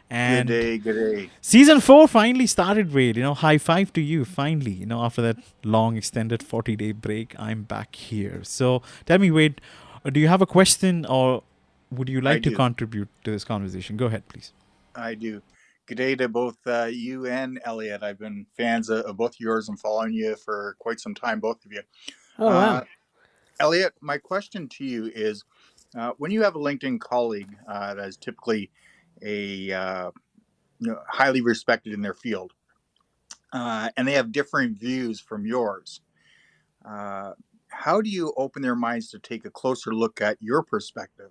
And good day. Season 4 finally started, Wade. High five to you. Finally, after that long extended 40-day break, I'm back here. So tell me, Wade, do you have a question, or would you like to contribute to this conversation? Go ahead, please. I do. Good day to both you and Elliot. I've been fans of both yours and following you for quite some time, both of you. Oh, wow. Elliot, my question to you is, when you have a LinkedIn colleague that is typically a highly respected in their field, and they have differing views from yours, how do you open their minds to take a closer look at your perspective?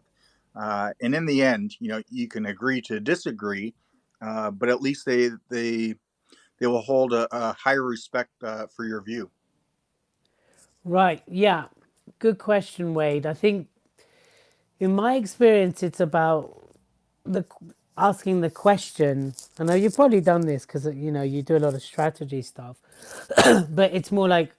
And in the end, you can agree to disagree, but at least they will hold a higher respect for your view. Right. Yeah. Good question, Wade. I think in my experience, it's about the asking the question. I know you've probably done this because you do a lot of strategy stuff, but it's more like,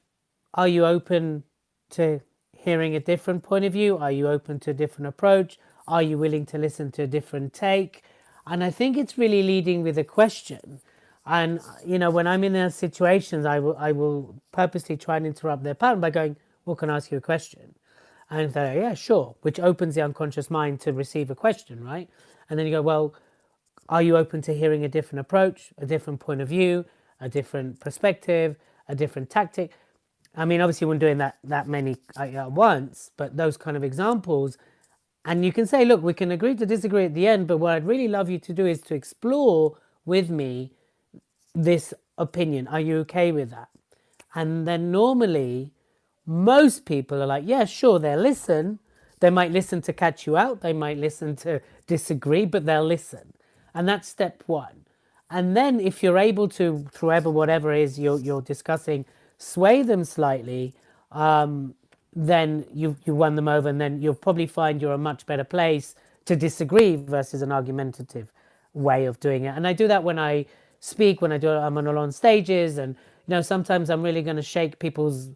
are you open to hearing a different point of view? Are you open to a different approach? Are you willing to listen to a different take? And I think it's really leading with a question. And when I'm in those situations, I will purposely try and interrupt their pattern by going, "Well, can I ask you a question?" And they're like, "Yeah, sure," which opens the unconscious mind to receive a question, right? And then you go, "Well, are you open to hearing a different approach, a different point of view, a different perspective, a different tactic?" I mean, obviously, we're doing that many at once, but those kind of examples. And you can say, "Look, we can agree to disagree at the end, but what I'd really love you to do is to explore with me this opinion. Are you okay with that?" And then normally, most people are like, "Yeah, sure," they'll listen. They might listen to catch you out. They might listen to disagree, but they'll listen. And that's step one. And then if you're able to, through whatever it is you're discussing, sway them slightly, then you won them over, and then you'll probably find you're a much better place to disagree versus an argumentative way of doing it. And I do that when I speak, I'm on stages, and sometimes I'm really going to shake people's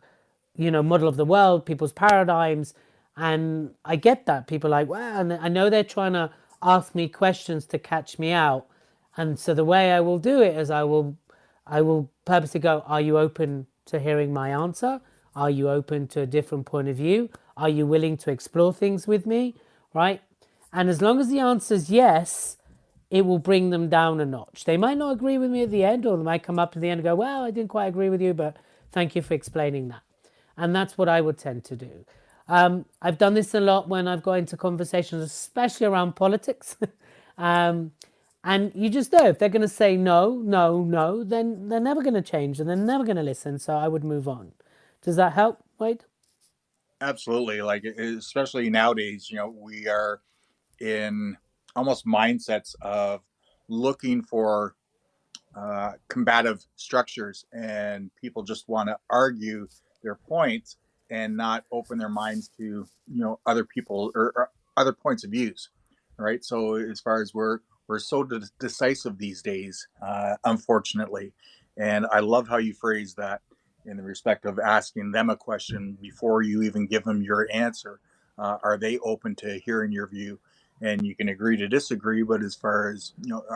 model of the world, people's paradigms, and I get that people are like, wow, and I know they're trying to ask me questions to catch me out, and so the way I will do it is I will purposely go, "Are you open to hearing my answer? Are you open to a different point of view? Are you willing to explore things with me?" Right? And as long as the answer is yes, it will bring them down a notch. They might not agree with me at the end, or they might come up to the end and go, "Well, I didn't quite agree with you, but thank you for explaining that." And that's what I would tend to do. I've done this a lot when I've got into conversations, especially around politics. And you just know if they're going to say no, no, no, then they're never going to change and they're never going to listen. So I would move on. Does that help, Wade? Absolutely. Like, especially nowadays, we are in almost mindsets of looking for combative structures, and people just want to argue their points and not open their minds to other people or other points of views, right? So as far as we're so decisive these days, unfortunately. And I love how you phrase that in the respect of asking them a question before you even give them your answer. Are they open to hearing your view? And you can agree to disagree, but as far as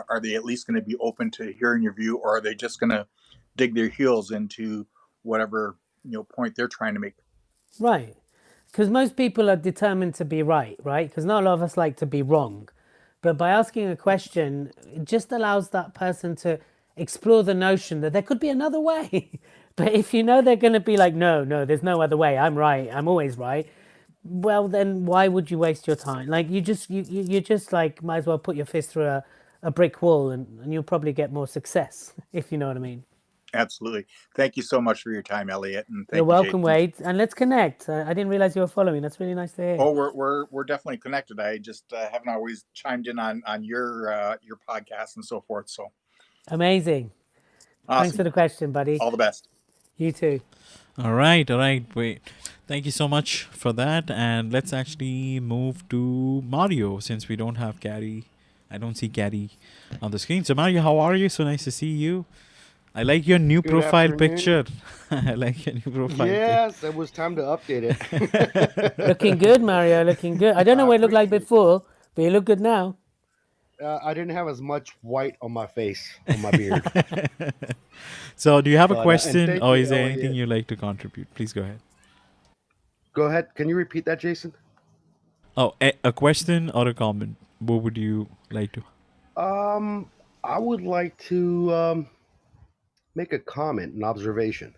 are they at least going to be open to hearing your view, or are they just going to dig their heels into whatever point they're trying to make? Right. Because most people are determined to be right? Because not a lot of us like to be wrong. But by asking a question, it just allows that person to explore the notion that there could be another way. But if they're going to be like, "No, no, there's no other way. I'm right. I'm always right." Well, then why would you waste your time? Like you just like might as well put your fist through a brick wall, and you'll probably get more success, if you know what I mean. Absolutely. Thank you so much for your time, Elliot, and You're thank you, welcome, Jason. Wade. And let's connect. I didn't realize you were following. That's really nice to hear. Oh, we're definitely connected. I just haven't always chimed in on your podcast and so forth. So Amazing. awesome. Thanks for the question, buddy. All the best. You too. All right. Wait. Thank you so much for that. And let's actually move to Mario, since we don't have Gary. I don't see Gary on the screen. So Mario, how are you? So nice to see you. I like your new profile picture. I like your new profile. Yes, it was time to update it. Looking good, Mario. Looking good. I don't know what it looked like before, but you look good now. I didn't have as much white on my face, on my beard. So do you have a question, or is there Elliot. anything you'd like to contribute? Please go ahead. Go ahead. Can you repeat that, Jason? Oh, a question or a comment? What would you like to? I would like to make a comment, an observation.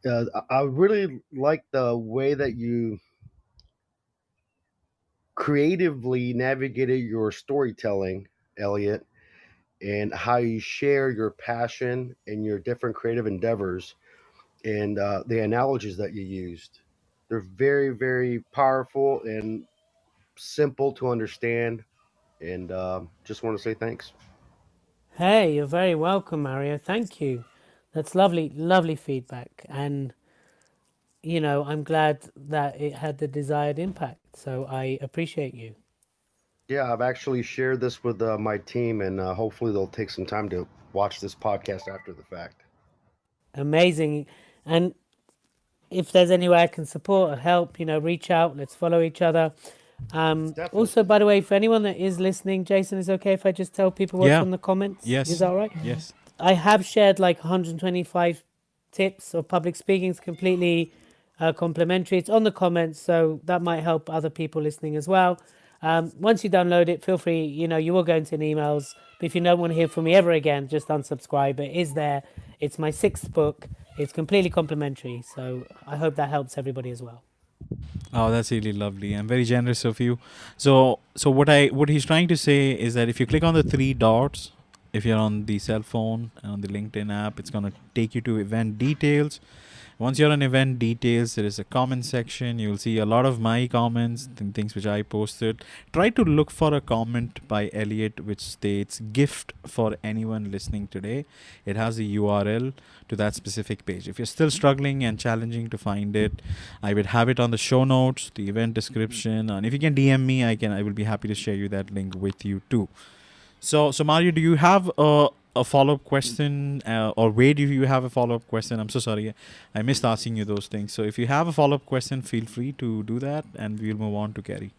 I really like the way that you creatively navigated your storytelling, Elliot, and how you share your passion and your different creative endeavors and the analogies that you used. They're very, very powerful and simple to understand. And just want to say thanks. Hey, you're very welcome, Mario. Thank you. That's lovely, lovely feedback. And, I'm glad that it had the desired impact. So I appreciate you. Yeah, I've actually shared this with my team, and hopefully they'll take some time to watch this podcast after the fact. Amazing. And if there's any way I can support or help, reach out. Let's follow each other. Also, Definitely. by the way, for anyone that is listening, Jason, is it okay if I just tell people what's Yeah. on the comments? Is Yes. that all right? Yes. I have shared like 125 tips of public speaking. It's completely complimentary. It's on the comments, so that might help other people listening as well. Once you download it, feel free. You will go into an emails. But if you don't want to hear from me ever again, just unsubscribe. It is there. It's my 6th book. It's completely complimentary. So I hope that helps everybody as well. Oh, that's really lovely. I'm very generous of you. So what he's trying to say is that if you click on the three dots, if you're on the cell phone and on the LinkedIn app, it's gonna take you to event details. Once you're on event details, there is a comment section. You'll see a lot of my comments and things which I posted. Try to look for a comment by Elliot which states gift for anyone listening today. It has a URL to that specific page. If you're still struggling and challenging to find it, I would have it on the show notes, the event description, and if you can DM me, I will be happy to share you that link with you too. So Mario, do you have a follow-up question, or where do you have a follow-up question? I'm so sorry, I missed asking you those things. So if you have a follow-up question, feel free to do that, and we'll move on to Gary.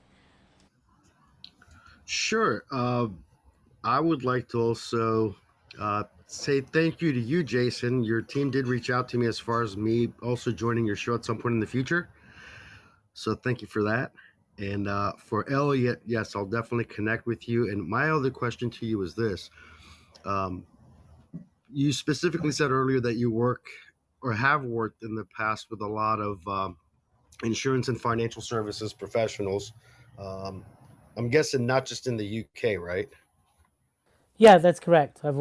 Sure. I would like to also say thank you to you, Jason. Your team did reach out to me as far as me also joining your show at some point in the future. So thank you for that. And for Elliot, yes, I'll definitely connect with you. And my other question to you is this. Um, you specifically said earlier that you work or have worked in the past with a lot of insurance and financial services professionals. Um, I'm guessing not just in the UK, right? Yeah, that's correct. I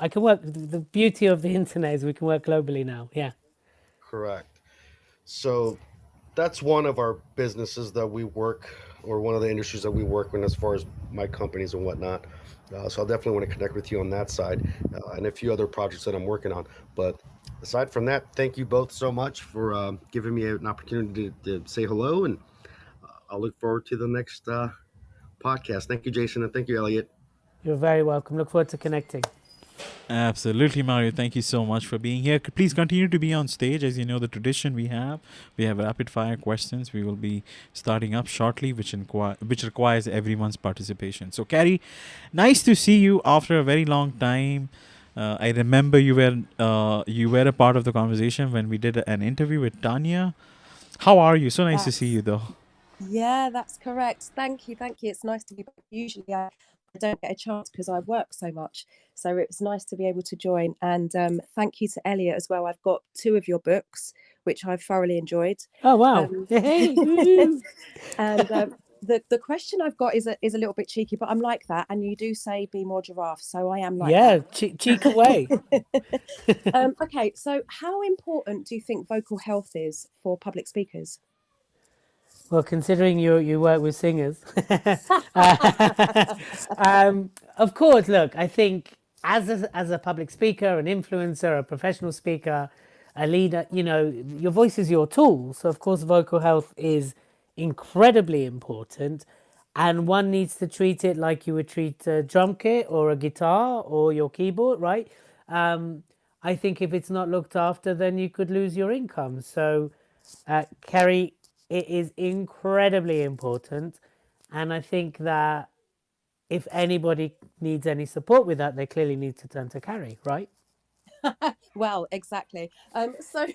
can work. The beauty of the internet is we can work globally now. Yeah. Correct. So that's one of our businesses that we work, or one of the industries that we work in as far as my companies and whatnot. So I'll definitely want to connect with you on that side and a few other projects that I'm working on. But aside from that, thank you both so much for giving me an opportunity to say hello. And I'll look forward to the next podcast. Thank you, Jason. And thank you, Elliot. You're very welcome. Look forward to connecting. Absolutely, Mario. Thank you so much for being here. Please continue to be on stage. As you know, the tradition we have rapid fire questions. We will be starting up shortly, which requires everyone's participation. So, Carrie, nice to see you after a very long time. I remember you were a part of the conversation when we did an interview with Tanya. How are you? So nice to see you, though. Yeah, that's correct. Thank you. It's nice to be back. Usually I don't get a chance because I work so much. So it was nice to be able to join. And thank you to Elliot as well. I've got 2 of your books, which I've thoroughly enjoyed. Oh wow! And the question I've got is a little bit cheeky, but I'm like that. And you do say be more giraffe, so I am like that. Yeah, cheek away. Okay, so how important do you think vocal health is for public speakers? Well, considering you work with singers, of course. Look, I think as a public speaker, an influencer, a professional speaker, a leader, your voice is your tool. So of course, vocal health is incredibly important, and one needs to treat it like you would treat a drum kit or a guitar or your keyboard, right? I think if it's not looked after, then you could lose your income. So, Kerry, it is incredibly important. And I think that if anybody needs any support with that, they clearly need to turn to Carrie, right? Well, exactly. So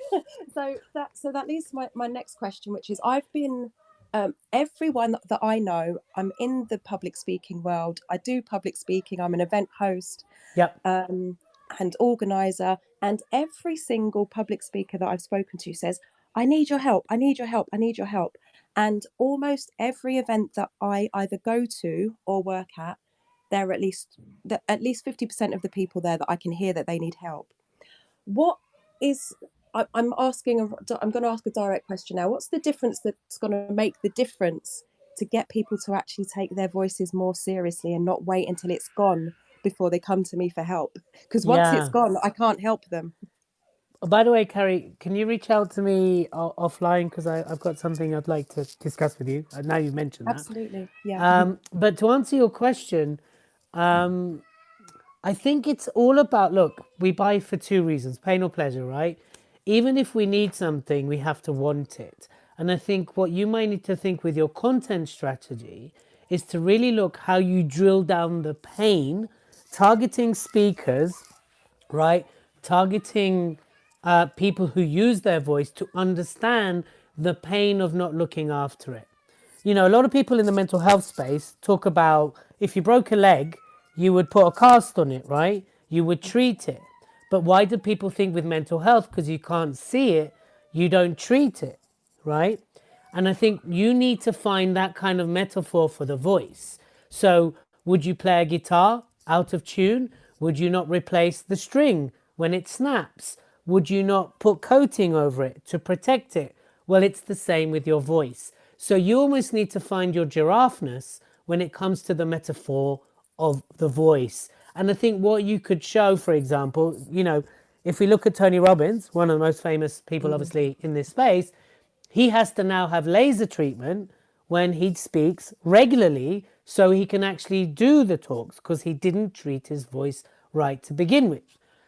that leads to my next question, which is I've been everyone that I know, I'm in the public speaking world. I do public speaking. I'm an event host. Yep. And organizer, and every single public speaker that I've spoken to says, I need your help, I need your help, I need your help. And almost every event that I either go to or work at, there are at least 50% of the people there that I can hear that they need help. What is I'm going to ask a direct question now. What's the difference that's going to make the difference to get people to actually take their voices more seriously and not wait until it's gone before they come to me for help? Because once it's Yeah. gone, I can't help them. Oh, by the way, Carrie, can you reach out to me offline? Because I've got something I'd like to discuss with you. Now you mentioned that. Absolutely. Yeah. But to answer your question, I think it's all about, look, we buy for two reasons, pain or pleasure, right? Even if we need something, we have to want it. And I think what you might need to think with your content strategy is to really look how you drill down the pain, targeting speakers, right? Targeting people who use their voice to understand the pain of not looking after it. You know, a lot of people in the mental health space talk about if you broke a leg, you would put a cast on it, right? You would treat it. But why do people think with mental health? Because you can't see it, you don't treat it, right? And I think you need to find that kind of metaphor for the voice. So, would you play a guitar out of tune? Would you not replace the string when it snaps? Would you not put coating over it to protect it? Well, it's the same with your voice. So you almost need to find your giraffeness when it comes to the metaphor of the voice. And I think what you could show, for example, you know, if we look at Tony Robbins, one of the most famous people, obviously, in this space, he has to now have laser treatment when he speaks regularly so he can actually do the talks because he didn't treat his voice right to begin with.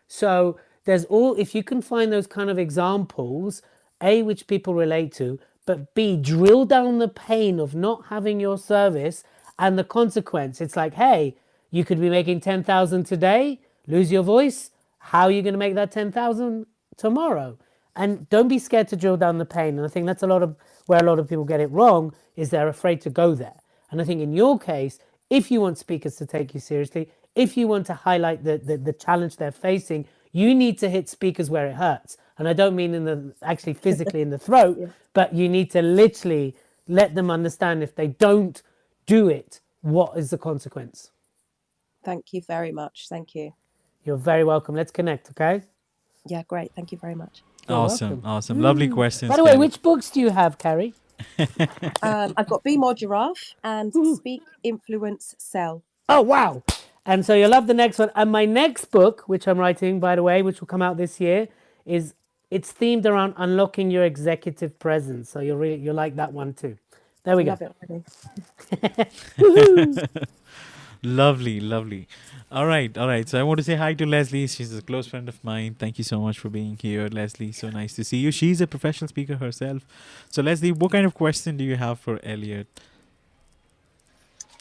So there's if you can find those kind of examples, A, which people relate to, but B, drill down the pain of not having your service and the consequence. It's like, hey, you could be making 10,000 today, lose your voice. How are you going to make that 10,000 tomorrow? And don't be scared to drill down the pain. And I think that's where a lot of people get it wrong, is they're afraid to go there. And I think in your case, if you want speakers to take you seriously, if you want to highlight the challenge they're facing, you need to hit speakers where it hurts. And I don't mean actually physically in the throat, but you need to literally let them understand if they don't do it, what is the consequence? Thank you very much. Thank you. You're very welcome. Let's connect, okay? Yeah, great. Thank you very much. Awesome. Lovely questions. By the way, Carrie. which books do you have, Carrie? I've got Be More Giraffe and Speak, Influence, Sell. Oh, wow. And so you'll love the next one. And my next book, which I'm writing, by the way, which will come out this year, it's themed around unlocking your executive presence. So you'll like that one too. There we go. Love it already. Lovely. All right. So I want to say hi to Leslie. She's a close friend of mine. Thank you so much for being here, Leslie. So nice to see you. She's a professional speaker herself. So Leslie, what kind of question do you have for Elliot?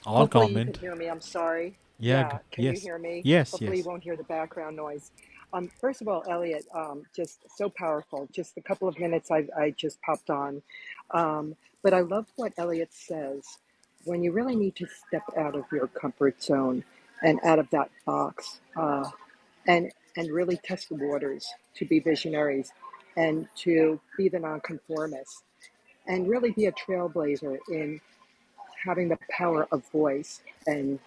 All Hopefully comment. you can hear me. I'm sorry. Yeah. Can yes. you hear me? Yes. Hopefully Yes. you won't hear the background noise. First of all, Elliot, just so powerful. Just a couple of minutes I just popped on. But I love what Elliot says. When you really need to step out of your comfort zone and out of that box and really test the waters to be visionaries and to be the nonconformists and really be a trailblazer in having the power of voice and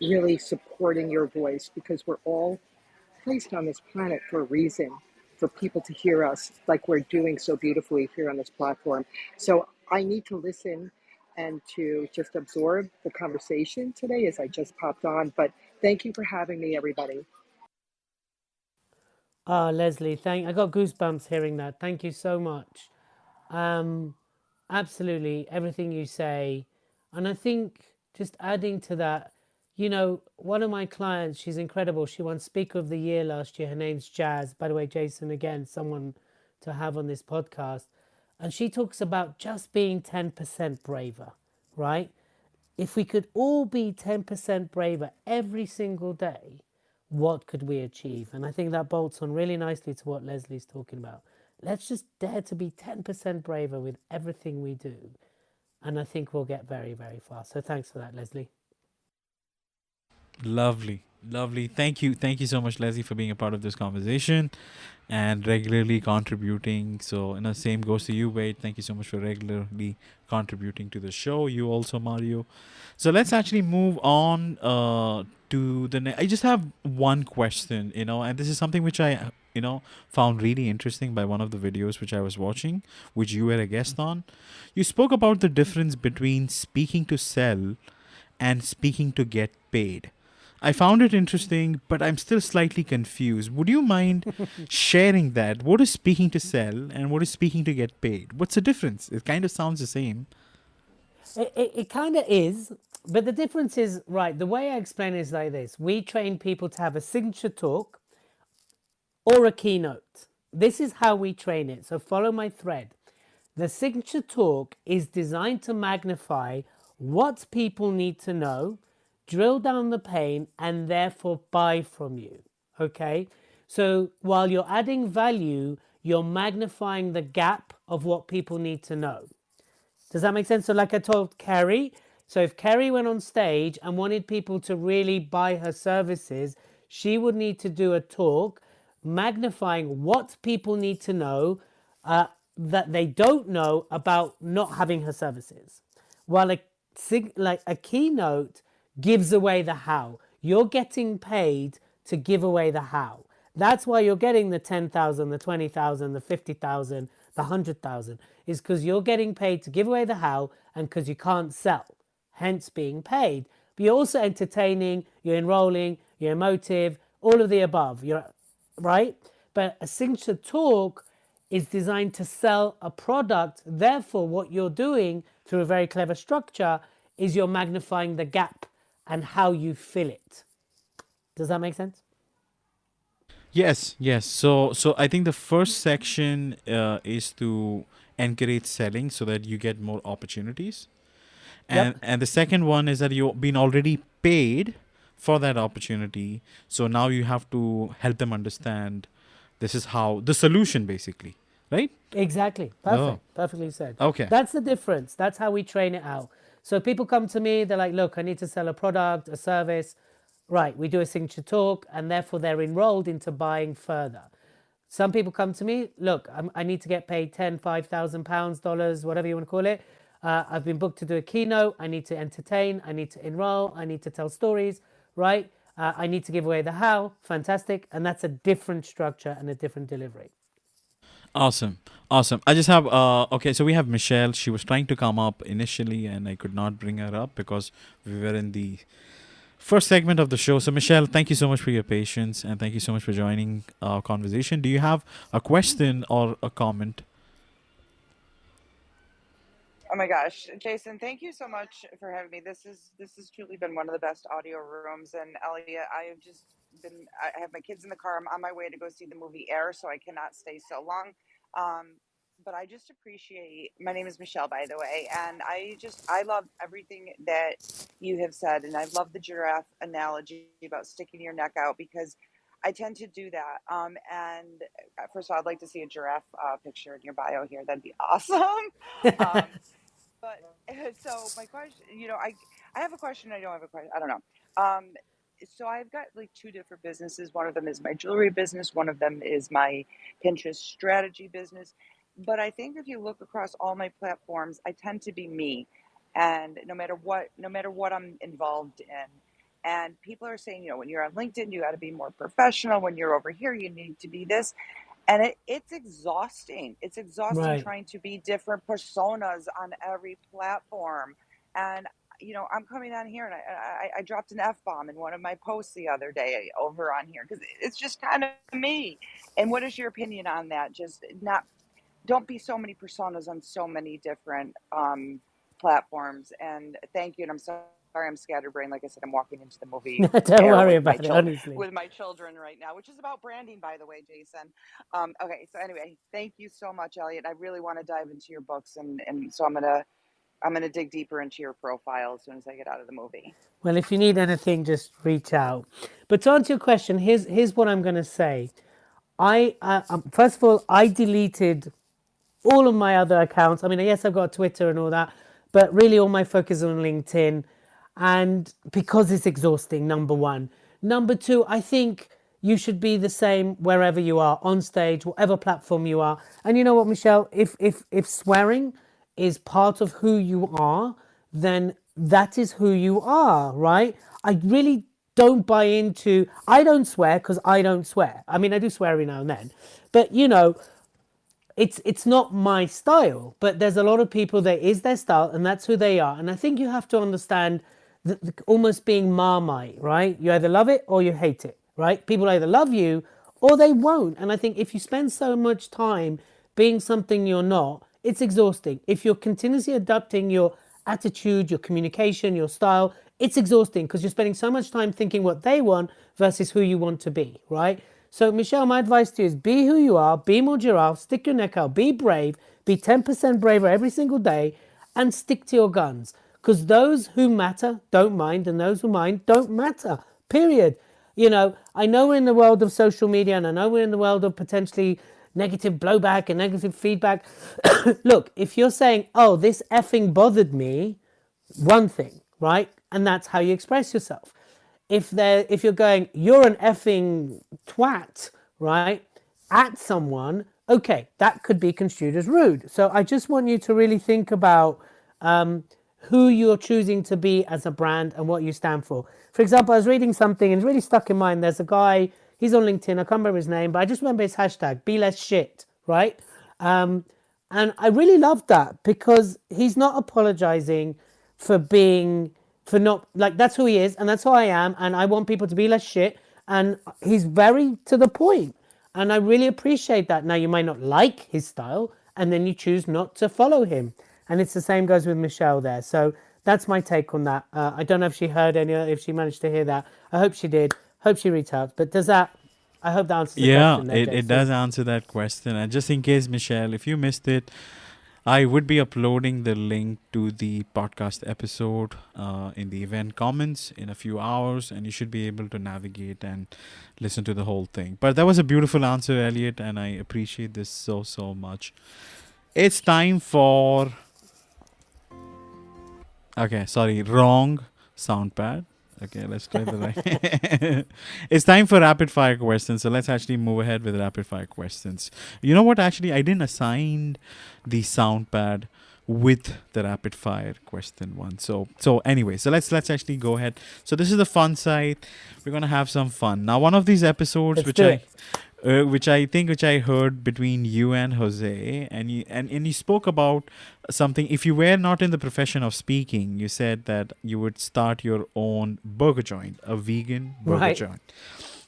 really supporting your voice, because we're all placed on this planet for a reason, for people to hear us like we're doing so beautifully here on this platform. So I need to listen and to just absorb the conversation today as I just popped on. But thank you for having me, everybody. Leslie, I got goosebumps hearing that. Thank you so much. Absolutely, everything you say. And I think just adding to that, you know, one of my clients, she's incredible. She won Speaker of the Year last year. Her name's Jazz. By the way, Jason, again, someone to have on this podcast. And she talks about just being 10% braver, right? If we could all be 10% braver every single day, what could we achieve? And I think that bolts on really nicely to what Leslie's talking about. Let's just dare to be 10% braver with everything we do. And I think we'll get very, very far. So thanks for that, Leslie. Lovely. Thank you so much, Leslie, for being a part of this conversation and regularly contributing. So, same goes to you, Wade. Thank you so much for regularly contributing to the show. You also, Mario. So let's actually move on to the next. I just have one question, and this is something which I found really interesting by one of the videos which I was watching, which you were a guest on. You spoke about the difference between speaking to sell and speaking to get paid. I found it interesting, but I'm still slightly confused. Would you mind sharing that? What is speaking to sell and what is speaking to get paid? What's the difference? It kind of sounds the same. It kind of is, but the difference is, right, the way I explain it is like this. We train people to have a signature talk or a keynote. This is how we train it. So follow my thread. The signature talk is designed to magnify what people need to know, drill down the pain, and therefore buy from you. Okay? So while you're adding value, you're magnifying the gap of what people need to know. Does that make sense? So like I told Carrie, so if Carrie went on stage and wanted people to really buy her services, she would need to do a talk magnifying what people need to know that they don't know about not having her services. While a keynote gives away the how. You're getting paid to give away the how. That's why you're getting the 10,000, the 20,000, the 50,000, the 100,000, is because you're getting paid to give away the how and because you can't sell, hence being paid. But you're also entertaining, you're enrolling, you're emotive, all of the above. You're right. But a signature talk is designed to sell a product. Therefore, what you're doing through a very clever structure is you're magnifying the gap and how you fill it. Does that make sense? Yes, yes. So I think the first section is to encourage selling so that you get more opportunities. And the second one is that you've been already paid for that opportunity. So now you have to help them understand this is how the solution basically, right? Exactly. Perfect. Perfectly said. Okay. That's the difference. That's how we train it out. So people come to me, they're like, look, I need to sell a product, a service. Right. We do a signature talk and therefore they're enrolled into buying further. Some people come to me, look, I need to get paid 10, 5,000 pounds, dollars, whatever you want to call it. I've been booked to do a keynote. I need to entertain. I need to enroll. I need to tell stories, right? I need to give away the how. Fantastic. And that's a different structure and a different delivery. Awesome. Awesome. I just have, okay, so we have Michelle. She was trying to come up initially and I could not bring her up because we were in the first segment of the show. So Michelle, thank you so much for your patience and thank you so much for joining our conversation. Do you have a question or a comment? Oh my gosh, Jason, thank you so much for having me. This has truly been one of the best audio rooms. And Elliot, I have my kids in the car. I'm on my way to go see the movie Air, so I cannot stay so long. But I just appreciate, my name is Michelle, by the way, and I love everything that you have said. And I love the giraffe analogy about sticking your neck out because I tend to do that. And first of all, I'd like to see a giraffe picture in your bio here. That'd be awesome. Um, but so my question, I have a question. I don't have a question. I don't know. So I've got like two different businesses. One of them is my jewelry business. One of them is my Pinterest strategy business. But I think if you look across all my platforms, I tend to be me, and no matter what I'm involved in. And people are saying, when you're on LinkedIn, you got to be more professional. When you're over here, you need to be this. And it's exhausting. It's exhausting Right. trying to be different personas on every platform. And, I'm coming on here and I dropped an F-bomb in one of my posts the other day over on here because it's just kind of me. And what is your opinion on that? Don't be so many personas on so many different platforms. And thank you. And I'm sorry I'm scatterbrained. Like I said, I'm walking into the movie Don't Air worry with my about it, honestly. with my children right now, which is about branding, by the way, Jason. Okay, so anyway, thank you so much, Elliot. I really want to dive into your books, and so I'm gonna dig deeper into your profile as soon as I get out of the movie. Well, if you need anything, just reach out. But to answer your question, here's what I'm going to say. First of all, I deleted all of my other accounts. I mean, yes, I've got Twitter and all that, but really all my focus is on LinkedIn. And because it's exhausting, number one. Number two, I think you should be the same wherever you are, on stage, whatever platform you are. And you know what, Michelle, if swearing is part of who you are, then that is who you are, right? I really don't buy into, I don't swear because I don't swear. I mean, I do swear every now and then, but you know, it's not my style, but there's a lot of people that is their style and that's who they are. And I think you have to understand almost being Marmite, right? You either love it or you hate it, right? People either love you or they won't. And I think if you spend so much time being something you're not, it's exhausting. If you're continuously adapting your attitude, your communication, your style, it's exhausting because you're spending so much time thinking what they want versus who you want to be, right? So, Michelle, my advice to you is be who you are, be more giraffe, stick your neck out, be brave, be 10% braver every single day, and stick to your guns. Because those who matter don't mind, and those who mind don't matter, period. You know, I know we're in the world of social media, and I know we're in the world of potentially negative blowback and negative feedback. Look, if you're saying, oh, this effing bothered me, one thing, right? And that's how you express yourself. If you're going, you're an effing twat, right, at someone, okay, that could be construed as rude. So I just want you to really think about who you're choosing to be as a brand and what you stand for. For example, I was reading something and it's really stuck in mind. There's a guy, he's on LinkedIn, I can't remember his name, but I just remember his hashtag, be less shit, right? And I really loved that because he's not apologizing for not, like, that's who he is and that's who I am, and I want people to be less shit, and he's very to the point, and I really appreciate that. Now, you might not like his style and then you choose not to follow him, and it's the same goes with Michelle there. So that's my take on that. I don't know if she heard if she managed to hear that. I hope she did. Hope she reached out. But I hope that answers the question there, it does answer that question. And just in case, Michelle, if you missed it, I would be uploading the link to the podcast episode in the event comments in a few hours, and you should be able to navigate and listen to the whole thing. But that was a beautiful answer, Elliot, and I appreciate this so, so much. It's time for... Okay, sorry, wrong sound pad. Okay, let's try the right. It's time for rapid fire questions. So let's actually move ahead with rapid fire questions. You know what? Actually, I didn't assign the sound pad with the rapid fire question one. So anyway, so let's actually go ahead. So this is the fun side. We're gonna have some fun now. One of these episodes, which I heard between you and Jose, and you spoke about something. If you were not in the profession of speaking, you said that you would start your own burger joint, a vegan burger joint.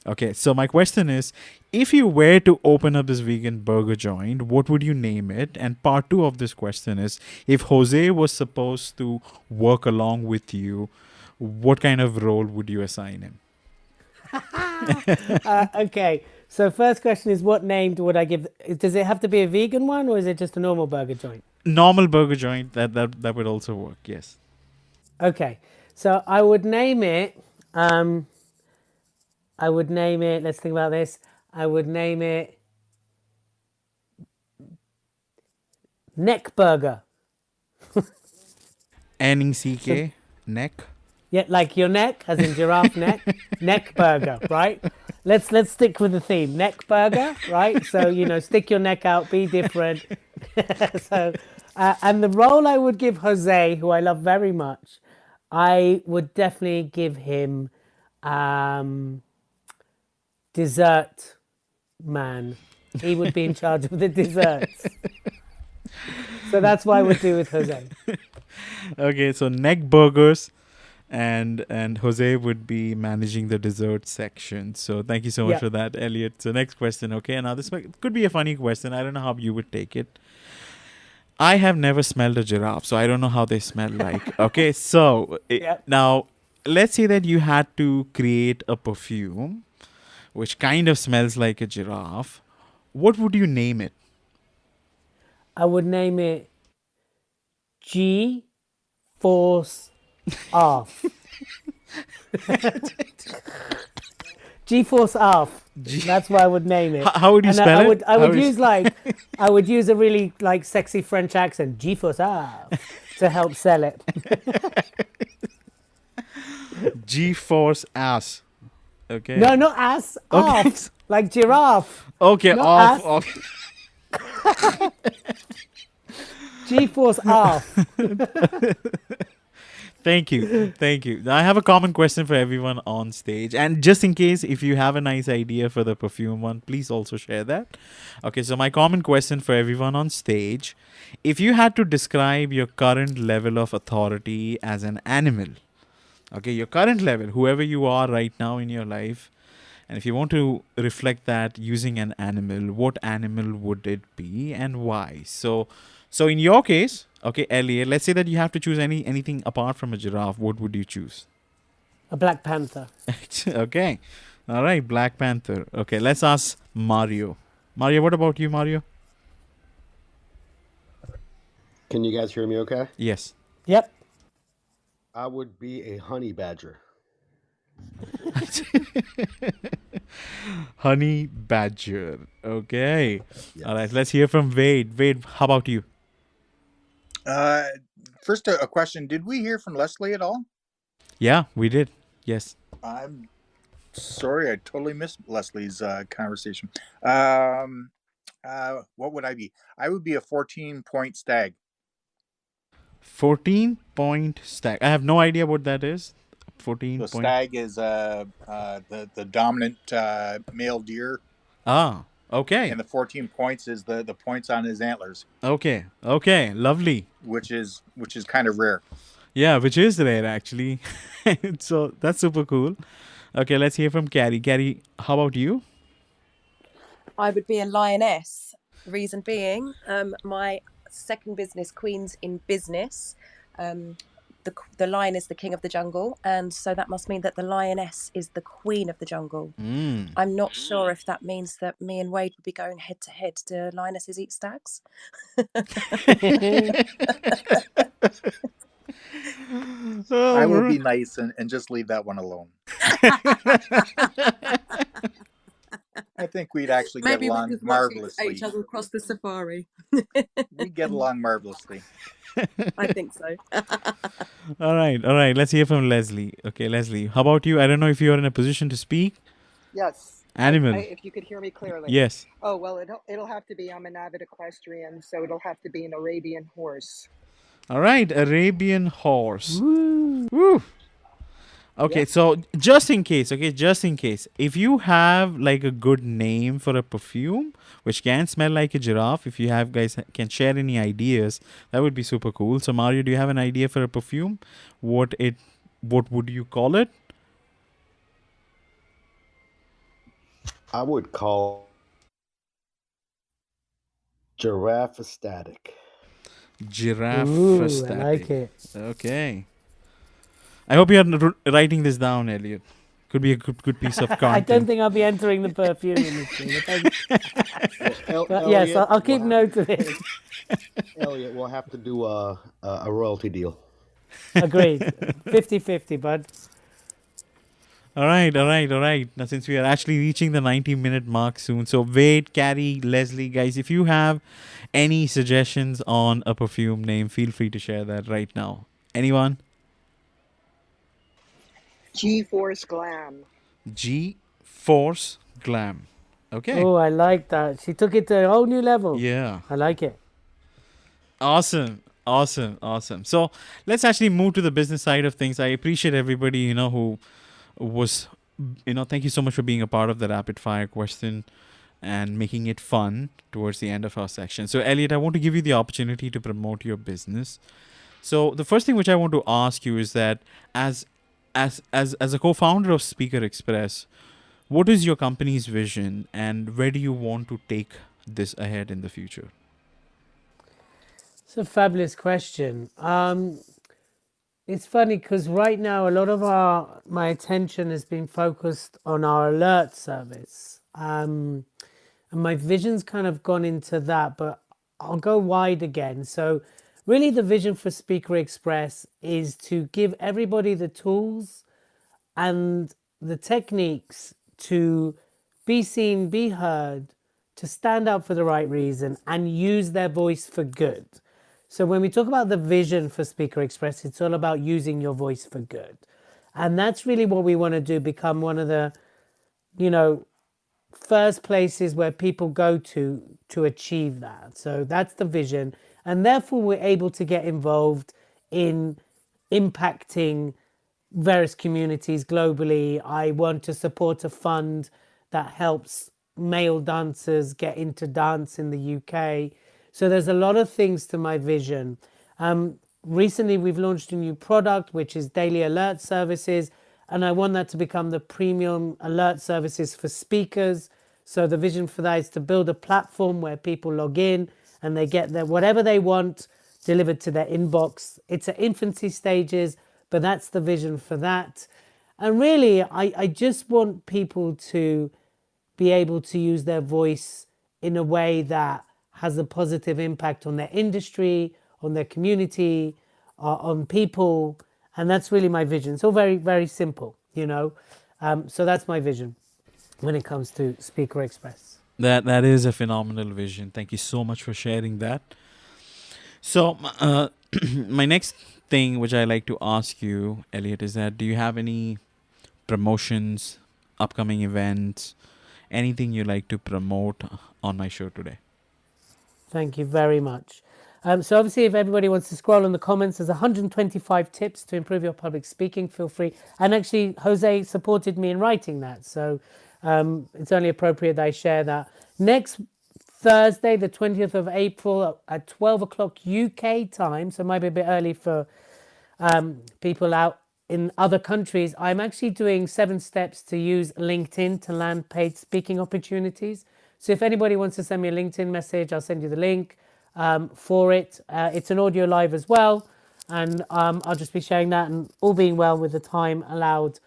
Okay, so my question is, if you were to open up this vegan burger joint, what would you name it? And part two of this question is, if Jose was supposed to work along with you, what kind of role would you assign him? Okay. So first question is, what name would I give? Does it have to be a vegan one, or is it just a normal burger joint? Normal burger joint, that would also work, yes. Okay. So I would name it, let's think about this. I would name it Neck Burger. N-E-C-K, neck. Yeah, like your neck, as in giraffe neck. Neck burger, right? Let's stick with the theme. Neck burger, right? So, stick your neck out, be different. So, and the role I would give Jose, who I love very much, I would definitely give him dessert man. He would be in charge of the desserts. So that's what I would do with Jose. Okay, so neck burgers. And Jose would be managing the dessert section. So thank you so much for that, Elliot. So next question, okay? Now this could be a funny question. I don't know how you would take it. I have never smelled a giraffe, so I don't know how they smell like. Okay, so now let's say that you had to create a perfume which kind of smells like a giraffe. What would you name it? I would name it G-Force Arf. G-Force Arf. That's what I would name it. How would you spell it? I would use a really sexy French accent, G-Force Arf, to help sell it. G-Force ass. Okay. No, not ass. Okay. Arf, like giraffe. Okay, not off. G-Force Arf. Thank you. Thank you. I have a common question for everyone on stage. And just in case, if you have a nice idea for the perfume one, please also share that. Okay, so my common question for everyone on stage, if you had to describe your current level of authority as an animal, okay, your current level, whoever you are right now in your life, and if you want to reflect that using an animal, what animal would it be and why? So in your case, okay, Elliot, let's say that you have to choose anything apart from a giraffe. What would you choose? A Black Panther. Okay, all right, Black Panther. Okay, let's ask Mario. Mario, what about you, Mario? Can you guys hear me okay? Yes. Yep. I would be a honey badger. Honey badger. Okay. Yes. All right, let's hear from Wade. Wade, how about you? First, a question. Did we hear from Leslie at all? Yeah, we did. Yes. I'm sorry, I totally missed Leslie's conversation. What would I be? I would be a 14-point stag. 14-point stag. I have no idea what that is. 14 The point. stag is the dominant male deer, Ah, okay. and the 14 points is the points on his antlers, Okay. Okay. Lovely. which is kind of rare. Yeah, which is rare actually. So that's super cool. Okay, let's hear from Carrie. Carrie, how about you? I would be a lioness. Reason being, my second business, Queens in Business, the lion is the king of the jungle, and so that must mean that the lioness is the queen of the jungle. I'm not sure if that means that me and Wade would be going head to head. Do lionesses eat stags? I will be nice and just leave that one alone. I think we'd actually get along marvelously. each other across the safari. We'd get along marvelously. I think so. All right. All right. Let's hear from Leslie. Okay, Leslie, how about you? I don't know if you're in a position to speak. Yes. Animal. If you could hear me clearly. Yes. Oh, well, it'll have to be, I'm an avid equestrian, so it'll have to be an Arabian horse. All right. Arabian horse. Woo. Woo. Okay, Yeah. so just in case, if you have like a good name for a perfume which can smell like a giraffe, if you have guys can share any ideas, that would be super cool. So Mario, do you have an idea for a perfume? What would you call it? I would call giraffe static. Giraffe Ooh, I static. like it. Okay. I hope you're writing this down, Elliot. Could be a good piece of content. I don't think I'll be entering the perfume industry. But yes, Elliot, I'll keep note of it. Elliot, we'll have to do a royalty deal. Agreed. 50-50, bud. All right. Now, since we are actually reaching the 90-minute mark soon, so Wade, Carrie, Leslie, guys, if you have any suggestions on a perfume name, feel free to share that right now. Anyone? G-Force Glam. G-Force Glam. Okay. Oh, I like that. She took it to a whole new level. Yeah. I like it. Awesome. So let's actually move to the business side of things. I appreciate everybody, who was, thank you so much for being a part of the rapid fire question and making it fun towards the end of our section. So Elliot, I want to give you the opportunity to promote your business. So the first thing which I want to ask you is that as a co-founder of Speaker Express, what is your company's vision and where do you want to take this ahead in the future? It's a fabulous question. It's funny because right now a lot of my attention has been focused on our alert service. And my vision's kind of gone into that, but I'll go wide again. So really the vision for Speaker Express is to give everybody the tools and the techniques to be seen, be heard, to stand up for the right reason and use their voice for good. So when we talk about the vision for Speaker Express, it's all about using your voice for good. And that's really what we want to do, become one of the, first places where people go to achieve that. So that's the vision. And therefore we're able to get involved in impacting various communities globally. I want to support a fund that helps male dancers get into dance in the UK. So there's a lot of things to my vision. Recently, we've launched a new product, which is daily alert services, and I want that to become the premium alert services for speakers. So the vision for that is to build a platform where people log in and they get their whatever they want delivered to their inbox. It's at infancy stages, but that's the vision for that. And really, I just want people to be able to use their voice in a way that has a positive impact on their industry, on their community, on people. And that's really my vision. It's all very, very simple, you know. So that's my vision when it comes to Speaker Express. That is a phenomenal vision. Thank you so much for sharing that. So my next thing which I like to ask you, Elliot, is that do you have any promotions, upcoming events, anything you like to promote on my show today? Thank you very much. So obviously, if everybody wants to scroll in the comments, there's 125 tips to improve your public speaking. Feel free. And actually, Jose supported me in writing that. So it's only appropriate that I share that. Next Thursday, the 20th of April at 12 o'clock UK time, so it might be a bit early for people out in other countries, I'm actually doing 7 steps to use LinkedIn to land paid speaking opportunities. So if anybody wants to send me a LinkedIn message, I'll send you the link for it. It's an audio live as well, and I'll just be sharing that, and all being well with the time allowed,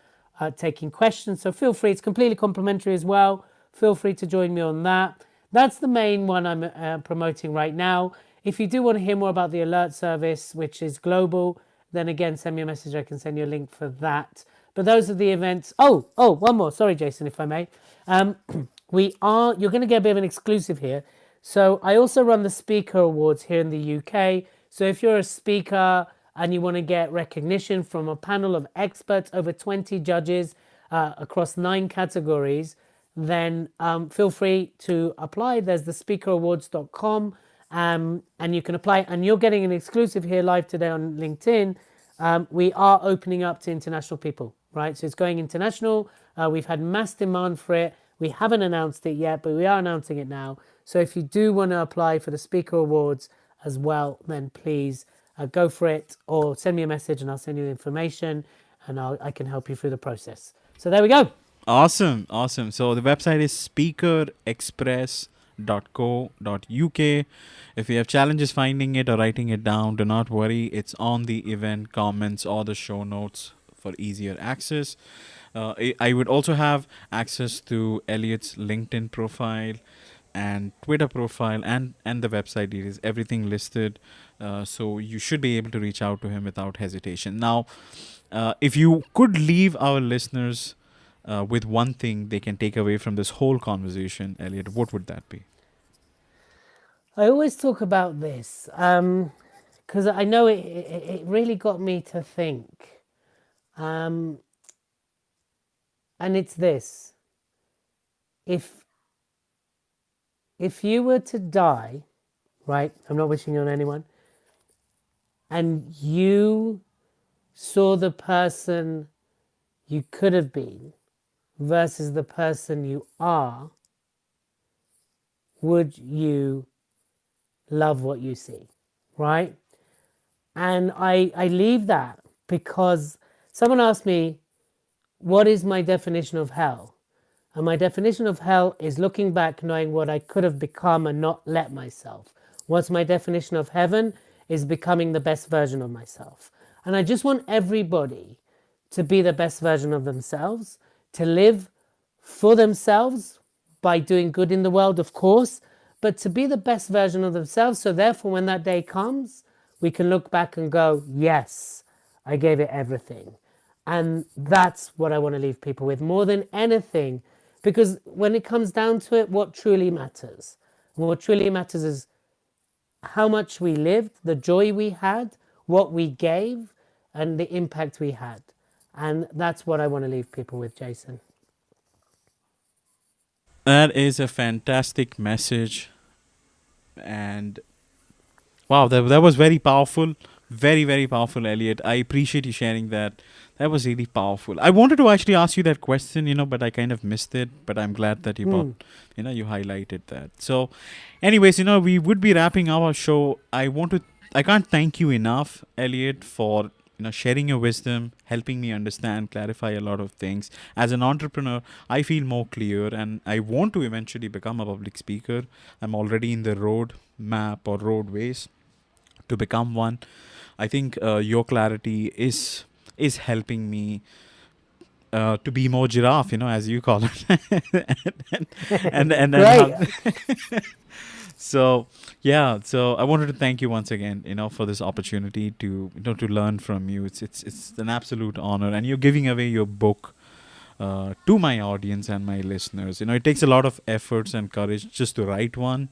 taking questions. So feel free, it's completely complimentary as well. Feel free to join me on that. That's the main one I'm promoting right now. If you do want to hear more about the alert service, which is global, then again, send me a message. I can send you a link for that. But those are the events. Oh, one more. Sorry, Jason, if I may. You're going to get a bit of an exclusive here. So I also run the Speaker Awards here in the UK. So if you're a speaker and you want to get recognition from a panel of experts, over 20 judges across 9 categories, then feel free to apply. There's the speakerawards.com, and you can apply. And you're getting an exclusive here live today on LinkedIn. We are opening up to international people, right? So it's going international. We've had mass demand for it. We haven't announced it yet, but we are announcing it now. So if you do want to apply for the Speaker Awards as well, then please go for it, or send me a message and I'll send you the information, and I can help you through the process. So there we go. Awesome. So the website is speakerexpress.co.uk. If you have challenges finding it or writing it down, do not worry. It's on the event comments or the show notes for easier access. I would also have access to Elliot's LinkedIn profile and Twitter profile and the website details, everything listed. So you should be able to reach out to him without hesitation. Now, if you could leave our listeners with one thing they can take away from this whole conversation, Elliot, what would that be? I always talk about this because I know it really got me to think. And it's this. If you were to die, right, I'm not wishing it on anyone, and you saw the person you could have been versus the person you are, would you love what you see, right? And I leave that because someone asked me, what is my definition of hell? And my definition of hell is looking back, knowing what I could have become and not let myself. What's my definition of heaven is becoming the best version of myself. And I just want everybody to be the best version of themselves, to live for themselves by doing good in the world, of course, but to be the best version of themselves. So therefore, when that day comes, we can look back and go, yes, I gave it everything. And that's what I want to leave people with more than anything. Because when it comes down to it, what truly matters? What truly matters is how much we lived, the joy we had, what we gave, and the impact we had. And that's what I want to leave people with, Jason. That is a fantastic message. And wow, that was very powerful. Very, very powerful, Elliot. I appreciate you sharing that. That was really powerful. I wanted to actually ask you that question, but I kind of missed it. But I'm glad that you highlighted that. So, anyways, we would be wrapping our show. I can't thank you enough, Elliot, for sharing your wisdom, helping me understand, clarify a lot of things. As an entrepreneur, I feel more clear, and I want to eventually become a public speaker. I'm already in the road map or roadways to become one. I think your clarity is helping me to be more giraffe, as you call it. and Great. So yeah, so I wanted to thank you once again, for this opportunity to to learn from you. It's an absolute honor, and you're giving away your book to my audience and my listeners. It takes a lot of efforts and courage just to write one,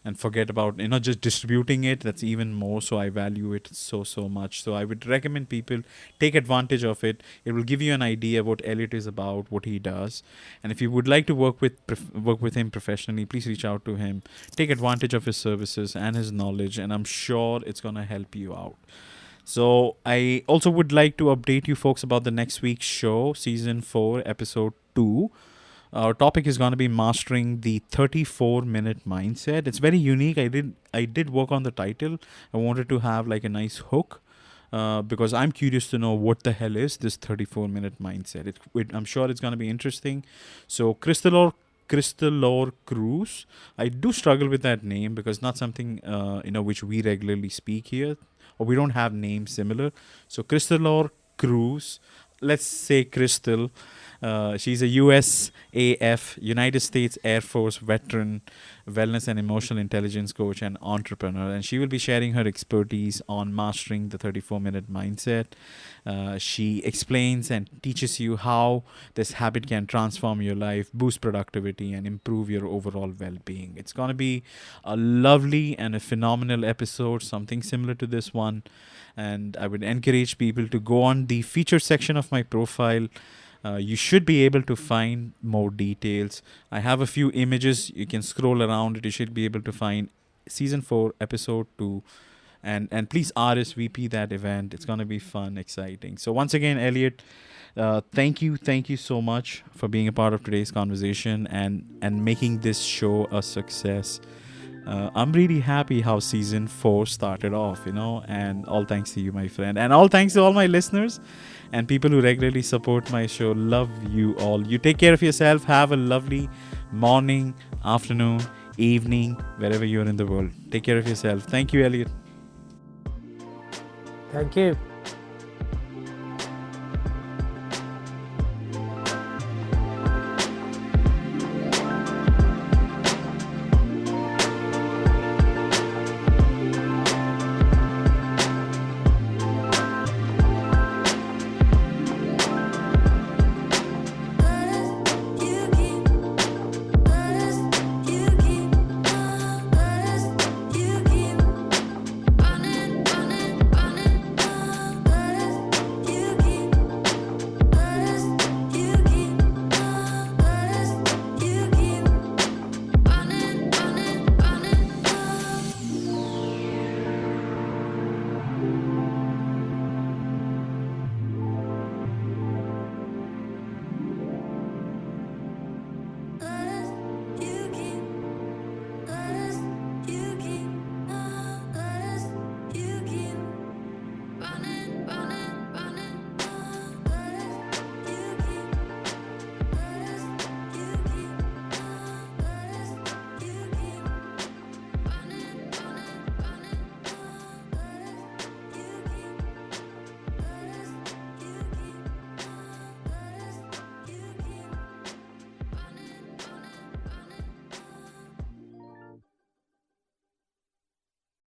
and forget about just distributing it. That's even more, so I value it so much. So I would recommend people take advantage of it. It will give you an idea what Elliot is about, what he does. And if you would like to work with him professionally, please reach out to him, take advantage of his services and his knowledge, and I'm sure it's going to help you out. So I also would like to update you folks about the next week's show, season 4, episode 2. Our topic is going to be mastering the 34-minute mindset. It's very unique. I did work on the title. I wanted to have like a nice hook because I'm curious to know what the hell is this 34-minute mindset. I'm sure it's going to be interesting. So Crystal Cruz. I do struggle with that name because not something which we regularly speak here, or we don't have names similar. So Crystal Cruz. Let's say Crystal. She's a USAF, United States Air Force veteran, wellness and emotional intelligence coach and entrepreneur. And she will be sharing her expertise on mastering the 34-minute mindset. She explains and teaches you how this habit can transform your life, boost productivity, and improve your overall well-being. It's going to be a lovely and a phenomenal episode, something similar to this one. And I would encourage people to go on the featured section of my profile. You should be able to find more details. I have a few images. You can scroll around it. You should be able to find season 4, episode 2. And please RSVP that event. It's going to be fun, exciting. So once again, Elliot, thank you so much for being a part of today's conversation and making this show a success. I'm really happy how season 4 started off, and all thanks to you, my friend. And all thanks to all my listeners and people who regularly support my show. Love you all. You take care of yourself. Have a lovely morning, afternoon, evening, wherever you're in the world. Take care of yourself. Thank you, Elliot. Thank you.